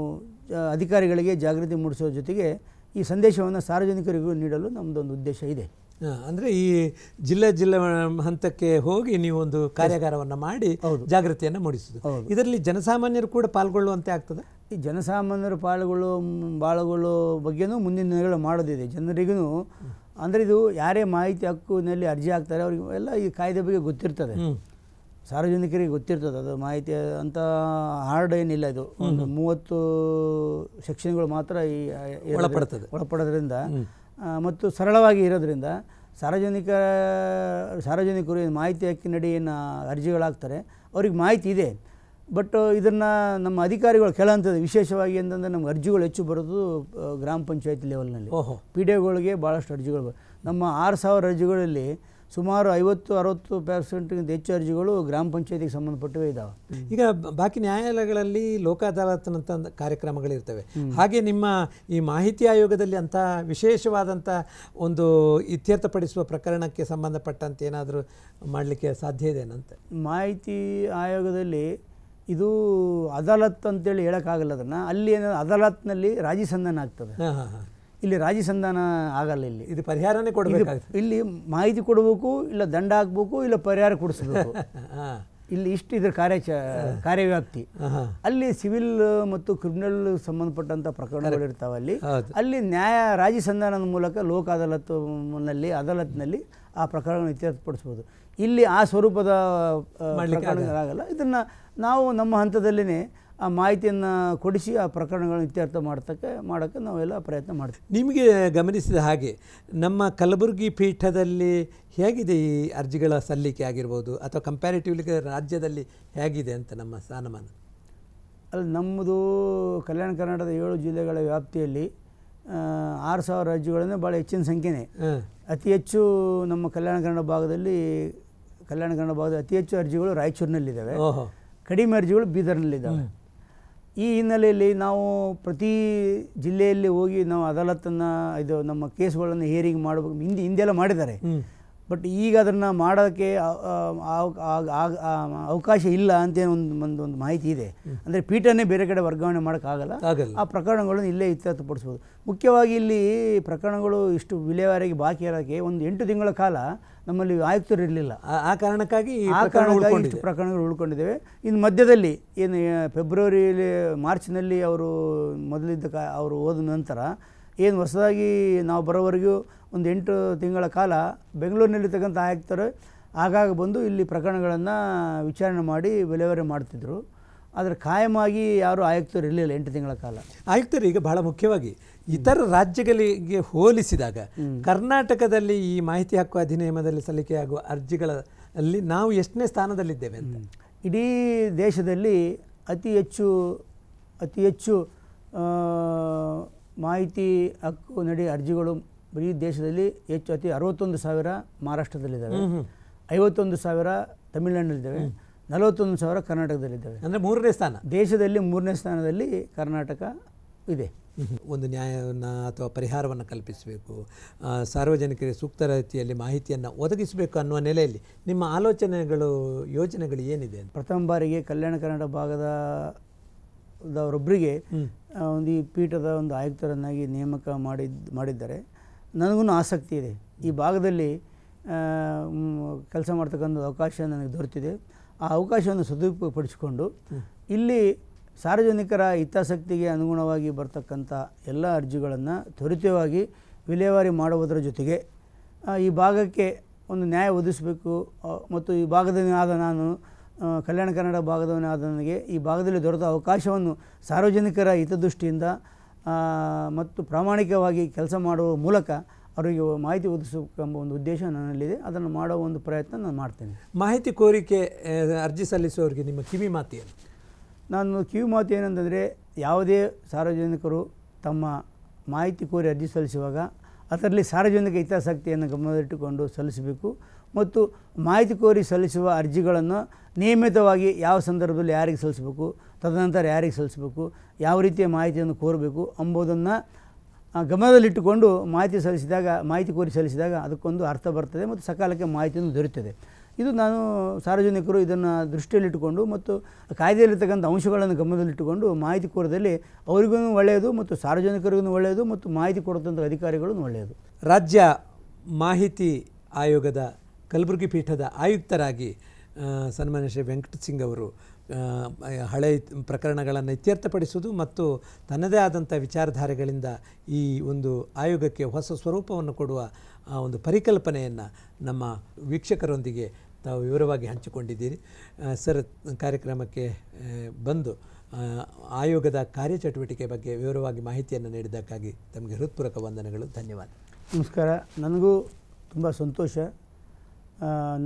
ಅಧಿಕಾರಿಗಳಿಗೆ ಜಾಗೃತಿ ಮೂಡಿಸೋ ಜೊತೆಗೆ ಈ ಸಂದೇಶವನ್ನು ಸಾರ್ವಜನಿಕರಿಗೂ ನೀಡಲು ನಮ್ಮದೊಂದು ಉದ್ದೇಶ ಇದೆ. ಅಂದರೆ ಈ ಜಿಲ್ಲೆ ಹಂತಕ್ಕೆ ಹೋಗಿ ನೀವು ಒಂದು ಕಾರ್ಯಾಗಾರವನ್ನು ಮಾಡಿ ಜಾಗೃತಿಯನ್ನು ಮೂಡಿಸೋದು. ಇದರಲ್ಲಿ ಜನಸಾಮಾನ್ಯರು ಕೂಡ ಪಾಲ್ಗೊಳ್ಳುವಂತೆ ಆಗ್ತದೆ. ಈ ಜನಸಾಮಾನ್ಯರು ಬಾಳುಗೊಳ್ಳೋ ಬಗ್ಗೆನೂ ಮುಂದಿನ ದಿನಗಳು ಮಾಡೋದಿದೆ. ಜನರಿಗೂ ಅಂದರೆ ಇದು ಯಾರೇ ಮಾಹಿತಿ ಹಕ್ಕಿನಲ್ಲಿ ಅರ್ಜಿ ಹಾಕ್ತಾರೆ ಅವರಿಗೆ ಎಲ್ಲ ಈ ಕಾಯ್ದೆ ಬಗ್ಗೆ ಗೊತ್ತಿರ್ತದೆ, ಸಾರ್ವಜನಿಕರಿಗೆ ಗೊತ್ತಿರ್ತದೆ. ಅದು ಮಾಹಿತಿ ಅಂತ ಹಾರ್ಡ್ ಏನಿಲ್ಲ. ಇದು ಒಂದು 30 ಸೆಕ್ಷನ್ಗಳು ಮಾತ್ರ ಈ ಒಳಪಡೋದ್ರಿಂದ ಮತ್ತು ಸರಳವಾಗಿ ಇರೋದ್ರಿಂದ ಸಾರ್ವಜನಿಕರು ಮಾಹಿತಿ ಹಕ್ಕಿನಡಿ ಏನು ಅರ್ಜಿಗಳಾಗ್ತಾರೆ ಅವ್ರಿಗೆ ಮಾಹಿತಿ ಇದೆ. ಬಟ್ ಇದನ್ನು ನಮ್ಮ ಅಧಿಕಾರಿಗಳು ಕೆಳ ಹಂತದ ವಿಶೇಷವಾಗಿ ಅಂತಂದರೆ ನಮ್ಗೆ ಅರ್ಜಿಗಳು ಹೆಚ್ಚು ಬರೋದು ಗ್ರಾಮ ಪಂಚಾಯತ್ ಲೆವೆಲ್ನಲ್ಲಿ. PDOಗಳಿಗೆ ಭಾಳಷ್ಟು ಅರ್ಜಿಗಳು ನಮ್ಮ 6000 ಅರ್ಜಿಗಳಲ್ಲಿ ಸುಮಾರು 50-60% ಹೆಚ್ಚು ಅರ್ಜಿಗಳು ಗ್ರಾಮ ಪಂಚಾಯತಿಗೆ ಸಂಬಂಧಪಟ್ಟವೇ ಇದ್ದಾವೆ. ಈಗ ಬಾಕಿ ನ್ಯಾಯಾಲಯಗಳಲ್ಲಿ ಲೋಕ ಅದಾಲತ್ನಂಥ ಕಾರ್ಯಕ್ರಮಗಳಿರ್ತವೆ. ಹಾಗೆ ನಿಮ್ಮ ಈ ಮಾಹಿತಿ ಆಯೋಗದಲ್ಲಿ ಅಂಥ ವಿಶೇಷವಾದಂಥ ಒಂದು ಇತ್ಯರ್ಥಪಡಿಸುವ ಪ್ರಕರಣಕ್ಕೆ ಸಂಬಂಧಪಟ್ಟಂತೆ ಏನಾದರೂ ಮಾಡಲಿಕ್ಕೆ ಸಾಧ್ಯ ಇದೆ ಏನಂತ? ಮಾಹಿತಿ ಆಯೋಗದಲ್ಲಿ ಇದು ಅದಾಲತ್ ಅಂತೇಳಿ ಹೇಳೋಕ್ಕಾಗಲ್ಲ. ಅದನ್ನು ಅಲ್ಲಿ ಅದಾಲತ್ನಲ್ಲಿ ರಾಜಿ ಸಂಧಾನ ಆಗ್ತದೆ. ಇಲ್ಲಿ ರಾಜಿ ಸಂಧಾನ ಆಗಲ್ಲ. ಇಲ್ಲಿ ಇದು ಪರಿಹಾರನೇ ಕೊಡಬೇಕಾಗ್ತದೆ. ಇಲ್ಲಿ ಮಾಹಿತಿ ಕೊಡಬೇಕು, ಇಲ್ಲ ದಂಡ ಹಾಕಬೇಕು, ಇಲ್ಲ ಪರಿಹಾರ ಕೊಡಿಸಬೇಕು. ಇಲ್ಲಿ ಇಷ್ಟು ಇದ್ರ ಕಾರ್ಯವ್ಯಾಪ್ತಿ. ಅಲ್ಲಿ ಸಿವಿಲ್ ಮತ್ತು ಕ್ರಿಮಿನಲ್ ಸಂಬಂಧಪಟ್ಟಂಥ ಪ್ರಕರಣಗಳು ಇರ್ತಾವೆ. ಅಲ್ಲಿ ರಾಜಿ ಸಂಧಾನದ ಮೂಲಕ ಲೋಕ ಅದಾಲತ್ನಲ್ಲಿ ಆ ಪ್ರಕರಣವನ್ನು ಇತ್ಯರ್ಥಪಡಿಸ್ಬೋದು. ಇಲ್ಲಿ ಆ ಸ್ವರೂಪದ ಪ್ರಕರಣಗಳಾಗಲ್ಲ. ಇದನ್ನು ನಾವು ನಮ್ಮ ಹಂತದಲ್ಲೇ ಆ ಮಾಹಿತಿಯನ್ನು ಕೊಡಿಸಿ ಆ ಪ್ರಕರಣಗಳನ್ನು ಇತ್ಯರ್ಥ ಮಾಡೋಕ್ಕೆ ನಾವೆಲ್ಲ ಪ್ರಯತ್ನ ಮಾಡ್ತೀವಿ. ನಿಮಗೆ ಗಮನಿಸಿದ ಹಾಗೆ ನಮ್ಮ ಕಲಬುರಗಿ ಪೀಠದಲ್ಲಿ ಹೇಗಿದೆ ಈ ಅರ್ಜಿಗಳ ಸಲ್ಲಿಕೆ ಆಗಿರ್ಬೋದು, ಅಥವಾ ಕಂಪ್ಯಾರಿಟಿವ್ಲಿ ರಾಜ್ಯದಲ್ಲಿ ಹೇಗಿದೆ ಅಂತ ನಮ್ಮ ಸ್ಥಾನಮಾನ? ಅಲ್ಲಿ ನಮ್ಮದು ಕಲ್ಯಾಣ ಕರ್ನಾಟಕದ 7 ಜಿಲ್ಲೆಗಳ ವ್ಯಾಪ್ತಿಯಲ್ಲಿ 6000 ಅರ್ಜಿಗಳನ್ನೇ ಭಾಳ ಹೆಚ್ಚಿನ ಸಂಖ್ಯೆನೇ. ಅತಿ ಹೆಚ್ಚು ನಮ್ಮ ಕಲ್ಯಾಣ ಕನ್ನಡ ಭಾಗದಲ್ಲಿ ಅತಿ ಹೆಚ್ಚು ಅರ್ಜಿಗಳು ರಾಯಚೂರಿನಲ್ಲಿದ್ದಾವೆ. ಕಡಿಮೆ ಅರ್ಜಿಗಳು ಬೀದರ್ನಲ್ಲಿದ್ದಾವೆ. ಈ ಹಿನ್ನೆಲೆಯಲ್ಲಿ ನಾವು ಪ್ರತಿ ಜಿಲ್ಲೆಯಲ್ಲಿ ಹೋಗಿ ನಾವು ಅದಾಲತನ್ನು ನಮ್ಮ ಕೇಸ್ಗಳನ್ನು ಹಿಯರಿಂಗ್ ಮಾಡಬೇಕು. ಹಿಂದೆಲ್ಲ ಮಾಡಿದ್ದಾರೆ, ಬಟ್ ಈಗ ಅದನ್ನು ಮಾಡೋಕ್ಕೆ ಅವಕಾಶ ಇಲ್ಲ ಅಂತ ಒಂದು ಮಾಹಿತಿ ಇದೆ. ಅಂದರೆ ಪೀಠನೇ ಬೇರೆ ಕಡೆ ವರ್ಗಾವಣೆ ಮಾಡೋಕ್ಕಾಗಲ್ಲ. ಆ ಪ್ರಕರಣಗಳನ್ನು ಇಲ್ಲೇ ಇತ್ಯರ್ಥಪಡಿಸ್ಬೋದು. ಮುಖ್ಯವಾಗಿ ಇಲ್ಲಿ ಪ್ರಕರಣಗಳು ಇಷ್ಟು ವಿಲೇವಾರಿಗೆ ಬಾಕಿ ಇರೋಕ್ಕೆ ಒಂದು 8 ತಿಂಗಳ ಕಾಲ ನಮ್ಮಲ್ಲಿ ಆಯುಕ್ತರು ಇರಲಿಲ್ಲ. ಆ ಕಾರಣಕ್ಕಾಗಿ ಇಷ್ಟು ಪ್ರಕರಣಗಳು ಉಳ್ಕೊಂಡಿದ್ದೇವೆ. ಇನ್ನು ಮಧ್ಯದಲ್ಲಿ ಏನು ಮಾರ್ಚ್ನಲ್ಲಿ ಅವರು ಅವರು ಹೋದ ನಂತರ ಏನು ಹೊಸದಾಗಿ ನಾವು ಬರೋವರೆಗೂ ಒಂದು 8 ತಿಂಗಳ ಕಾಲ ಬೆಂಗಳೂರಿನಲ್ಲಿರ್ತಕ್ಕಂಥ ಆಯುಕ್ತರು ಆಗಾಗ ಬಂದು ಇಲ್ಲಿ ಪ್ರಕರಣಗಳನ್ನು ವಿಚಾರಣೆ ಮಾಡಿ ವಿಲೇವಾರಿ ಮಾಡ್ತಿದ್ರು. ಆದರೆ ಕಾಯಮಾಗಿ ಯಾರು ಆಯುಕ್ತರು ಇರಲಿಲ್ಲ 8 ತಿಂಗಳ ಕಾಲ. ಆಯುಕ್ತರು ಈಗ ಬಹಳ ಮುಖ್ಯವಾಗಿ ಇತರ ರಾಜ್ಯಗಳಿಗೆ ಹೋಲಿಸಿದಾಗ ಕರ್ನಾಟಕದಲ್ಲಿ ಈ ಮಾಹಿತಿ ಹಕ್ಕು ಅಧಿನಿಯಮದಲ್ಲಿ ಸಲ್ಲಿಕೆಯಾಗುವ ಅರ್ಜಿಗಳಲ್ಲಿ ನಾವು ಎಷ್ಟನೇ ಸ್ಥಾನದಲ್ಲಿದ್ದೇವೆ ಅಂತ? ಇಡೀ ದೇಶದಲ್ಲಿ ಅತಿ ಹೆಚ್ಚು ಮಾಹಿತಿ ಹಕ್ಕು ನಡಿ ಅರ್ಜಿಗಳು ಬರೀ ದೇಶದಲ್ಲಿ ಅತಿ 61,000 ಮಹಾರಾಷ್ಟ್ರದಲ್ಲಿದ್ದಾವೆ, 51,000 ತಮಿಳುನಾಡಿನಲ್ಲಿದ್ದಾವೆ, 41,000 ಕರ್ನಾಟಕದಲ್ಲಿದ್ದಾವೆ. ಅಂದರೆ 3ನೇ ಸ್ಥಾನ. ದೇಶದಲ್ಲಿ 3ನೇ ಸ್ಥಾನದಲ್ಲಿ ಕರ್ನಾಟಕ ಇದೆ. ಒಂದು ನ್ಯಾಯವನ್ನು ಅಥವಾ ಪರಿಹಾರವನ್ನು ಕಲ್ಪಿಸಬೇಕು, ಸಾರ್ವಜನಿಕರಿಗೆ ಸೂಕ್ತ ರೀತಿಯಲ್ಲಿ ಮಾಹಿತಿಯನ್ನು ಒದಗಿಸಬೇಕು ಅನ್ನುವ ನೆಲೆಯಲ್ಲಿ ನಿಮ್ಮ ಆಲೋಚನೆಗಳು, ಯೋಜನೆಗಳು ಏನಿದೆ? ಪ್ರಥಮ ಬಾರಿಗೆ ಕಲ್ಯಾಣ ಕರ್ನಾಟಕ ಭಾಗದವರೊಬ್ಬರಿಗೆ ಒಂದು ಈ ಪೀಠದ ಒಂದು ಆಯುಕ್ತರನ್ನಾಗಿ ನೇಮಕ ಮಾಡಿದ್ದಾರೆ. ನನಗೂ ಆಸಕ್ತಿ ಇದೆ. ಈ ಭಾಗದಲ್ಲಿ ಕೆಲಸ ಮಾಡ್ತಕ್ಕಂಥ ಅವಕಾಶ ನನಗೆ ದೊರೆತಿದೆ. ಆ ಅವಕಾಶವನ್ನು ಸದುಪಯೋಗಪಡಿಸಿಕೊಂಡು ಇಲ್ಲಿ ಸಾರ್ವಜನಿಕರ ಹಿತಾಸಕ್ತಿಗೆ ಅನುಗುಣವಾಗಿ ಬರ್ತಕ್ಕಂಥ ಎಲ್ಲ ಅರ್ಜಿಗಳನ್ನು ತ್ವರಿತವಾಗಿ ವಿಲೇವಾರಿ ಮಾಡುವುದರ ಜೊತೆಗೆ ಈ ಭಾಗಕ್ಕೆ ಒಂದು ನ್ಯಾಯ ಒದಗಿಸಬೇಕು. ಮತ್ತು ಈ ಭಾಗದವನಾದ ನಾನು ಕಲ್ಯಾಣ ಕನ್ನಡ ಭಾಗದವನಾದ ನನಗೆ ಈ ಭಾಗದಲ್ಲಿ ದೊರೆತ ಅವಕಾಶವನ್ನು ಸಾರ್ವಜನಿಕರ ಹಿತದೃಷ್ಟಿಯಿಂದ ಮತ್ತು ಪ್ರಾಮಾಣಿಕವಾಗಿ ಕೆಲಸ ಮಾಡುವ ಮೂಲಕ ಅವರಿಗೆ ಮಾಹಿತಿ ಒದಗಿಸಬೇಕೆಂಬ ಒಂದು ಉದ್ದೇಶ ನನ್ನಲ್ಲಿದೆ. ಅದನ್ನು ಮಾಡೋ ಒಂದು ಪ್ರಯತ್ನ ನಾನು ಮಾಡ್ತೇನೆ. ಮಾಹಿತಿ ಕೋರಿಕೆ ಅರ್ಜಿ ಸಲ್ಲಿಸುವವರಿಗೆ ನಿಮ್ಮ ಕಿವಿ ಮಾತು ಏನು? ನಾನು ಕಿವಿ ಮಾತು ಏನಂತಂದರೆ, ಯಾವುದೇ ಸಾರ್ವಜನಿಕರು ತಮ್ಮ ಮಾಹಿತಿ ಕೋರಿ ಅರ್ಜಿ ಸಲ್ಲಿಸುವಾಗ ಅದರಲ್ಲಿ ಸಾರ್ವಜನಿಕ ಹಿತಾಸಕ್ತಿಯನ್ನು ಗಮನದಲ್ಲಿಟ್ಟುಕೊಂಡು ಸಲ್ಲಿಸಬೇಕು. ಮತ್ತು ಮಾಹಿತಿ ಕೋರಿ ಸಲ್ಲಿಸುವ ಅರ್ಜಿಗಳನ್ನು ನಿಯಮಿತವಾಗಿ ಯಾವ ಸಂದರ್ಭದಲ್ಲಿ ಯಾರಿಗೆ ಸಲ್ಲಿಸಬೇಕು, ತದನಂತರ ಯಾರಿಗೆ ಸಲ್ಲಿಸಬೇಕು, ಯಾವ ರೀತಿಯ ಮಾಹಿತಿಯನ್ನು ಕೋರಬೇಕು ಎಂಬುದನ್ನು ಗಮನದಲ್ಲಿಟ್ಟುಕೊಂಡು ಮಾಹಿತಿ ಕೋರಿ ಸಲ್ಲಿಸಿದಾಗ ಅದಕ್ಕೊಂದು ಅರ್ಥ ಬರ್ತದೆ ಮತ್ತು ಸಕಾಲಕ್ಕೆ ಮಾಹಿತಿಯನ್ನು ದೊರೆಯುತ್ತದೆ. ಇದು ನಾನು ಸಾರ್ವಜನಿಕರು ಇದನ್ನು ದೃಷ್ಟಿಯಲ್ಲಿಟ್ಟುಕೊಂಡು ಮತ್ತು ಕಾಯ್ದೆಯಲ್ಲಿರ್ತಕ್ಕಂಥ ಅಂಶಗಳನ್ನು ಗಮನದಲ್ಲಿಟ್ಟುಕೊಂಡು ಮಾಹಿತಿ ಕೋರದಲ್ಲಿ ಅವರಿಗೂ ಒಳ್ಳೆಯದು ಮತ್ತು ಸಾರ್ವಜನಿಕರಿಗೂ ಒಳ್ಳೆಯದು ಮತ್ತು ಮಾಹಿತಿ ಕೊಡುವಂಥ ಅಧಿಕಾರಿಗಳು ಒಳ್ಳೆಯದು. ರಾಜ್ಯ ಮಾಹಿತಿ ಆಯೋಗದ ಕಲಬುರಗಿ ಪೀಠದ ಆಯುಕ್ತರಾಗಿ ಸನ್ಮಾನ್ಯ ಶ್ರೀ ವೆಂಕಟ ಸಿಂಗ್ ಅವರು ಹಳೆ ಪ್ರಕರಣಗಳನ್ನು ಇತ್ಯರ್ಥಪಡಿಸುವುದು ಮತ್ತು ತನ್ನದೇ ಆದಂಥ ವಿಚಾರಧಾರೆಗಳಿಂದ ಈ ಒಂದು ಆಯೋಗಕ್ಕೆ ಹೊಸ ಸ್ವರೂಪವನ್ನು ಕೊಡುವ ಒಂದು ಪರಿಕಲ್ಪನೆಯನ್ನು ನಮ್ಮ ವೀಕ್ಷಕರೊಂದಿಗೆ ತಾವು ವಿವರವಾಗಿ ಹಂಚಿಕೊಂಡಿದ್ದೀರಿ. ಸರ್, ಕಾರ್ಯಕ್ರಮಕ್ಕೆ ಬಂದು ಆಯೋಗದ ಕಾರ್ಯಚಟುವಟಿಕೆ ಬಗ್ಗೆ ವಿವರವಾಗಿ ಮಾಹಿತಿಯನ್ನು ನೀಡಿದ್ದಕ್ಕಾಗಿ ತಮಗೆ ಹೃತ್ಪೂರ್ವಕ ವಂದನೆಗಳು. ಧನ್ಯವಾದ. ನಮಸ್ಕಾರ. ನನಗೂ ತುಂಬ ಸಂತೋಷ.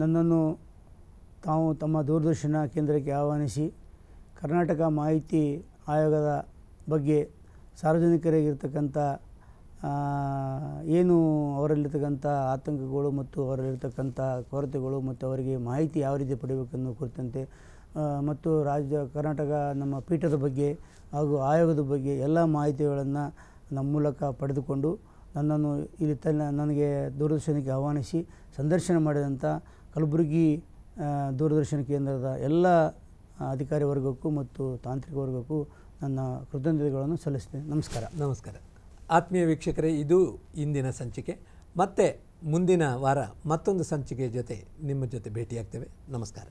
ನನ್ನನ್ನು ತಾವು ತಮ್ಮ ದೂರದರ್ಶನ ಕೇಂದ್ರಕ್ಕೆ ಆಹ್ವಾನಿಸಿ ಕರ್ನಾಟಕ ಮಾಹಿತಿ ಆಯೋಗದ ಬಗ್ಗೆ ಸಾರ್ವಜನಿಕರಿಗಿರ್ತಕ್ಕಂಥ ಏನು ಅವರಲ್ಲಿರ್ತಕ್ಕಂಥ ಆತಂಕಗಳು ಮತ್ತು ಅವರಲ್ಲಿರ್ತಕ್ಕಂಥ ಕೊರತೆಗಳು ಮತ್ತು ಅವರಿಗೆ ಮಾಹಿತಿ ಯಾವ ರೀತಿ ಪಡೆಯಬೇಕನ್ನೋ ಕುರಿತಂತೆ ಮತ್ತು ಕರ್ನಾಟಕ ನಮ್ಮ ಪೀಠದ ಬಗ್ಗೆ ಹಾಗೂ ಆಯೋಗದ ಬಗ್ಗೆ ಎಲ್ಲ ಮಾಹಿತಿಗಳನ್ನು ನಮ್ಮ ಮೂಲಕ ಪಡೆದುಕೊಂಡು ನನ್ನನ್ನು ಇಲ್ಲಿ ನನಗೆ ದೂರದರ್ಶನಕ್ಕೆ ಆಹ್ವಾನಿಸಿ ಸಂದರ್ಶನ ಮಾಡಿದಂಥ ಕಲಬುರಗಿ ದೂರದರ್ಶನ ಕೇಂದ್ರದ ಎಲ್ಲ ಅಧಿಕಾರಿ ವರ್ಗಕ್ಕೂ ಮತ್ತು ತಾಂತ್ರಿಕ ವರ್ಗಕ್ಕೂ ನನ್ನ ಕೃತಜ್ಞತೆಗಳನ್ನು ಸಲ್ಲಿಸ್ತೇನೆ. ನಮಸ್ಕಾರ. ಆತ್ಮೀಯ ವೀಕ್ಷಕರೇ, ಇದು ಇಂದಿನ ಸಂಚಿಕೆ. ಮತ್ತೆ ಮುಂದಿನ ವಾರ ಮತ್ತೊಂದು ಸಂಚಿಕೆಯ ಜೊತೆ ನಿಮ್ಮ ಜೊತೆ ಭೇಟಿಯಾಗ್ತೇವೆ. ನಮಸ್ಕಾರ.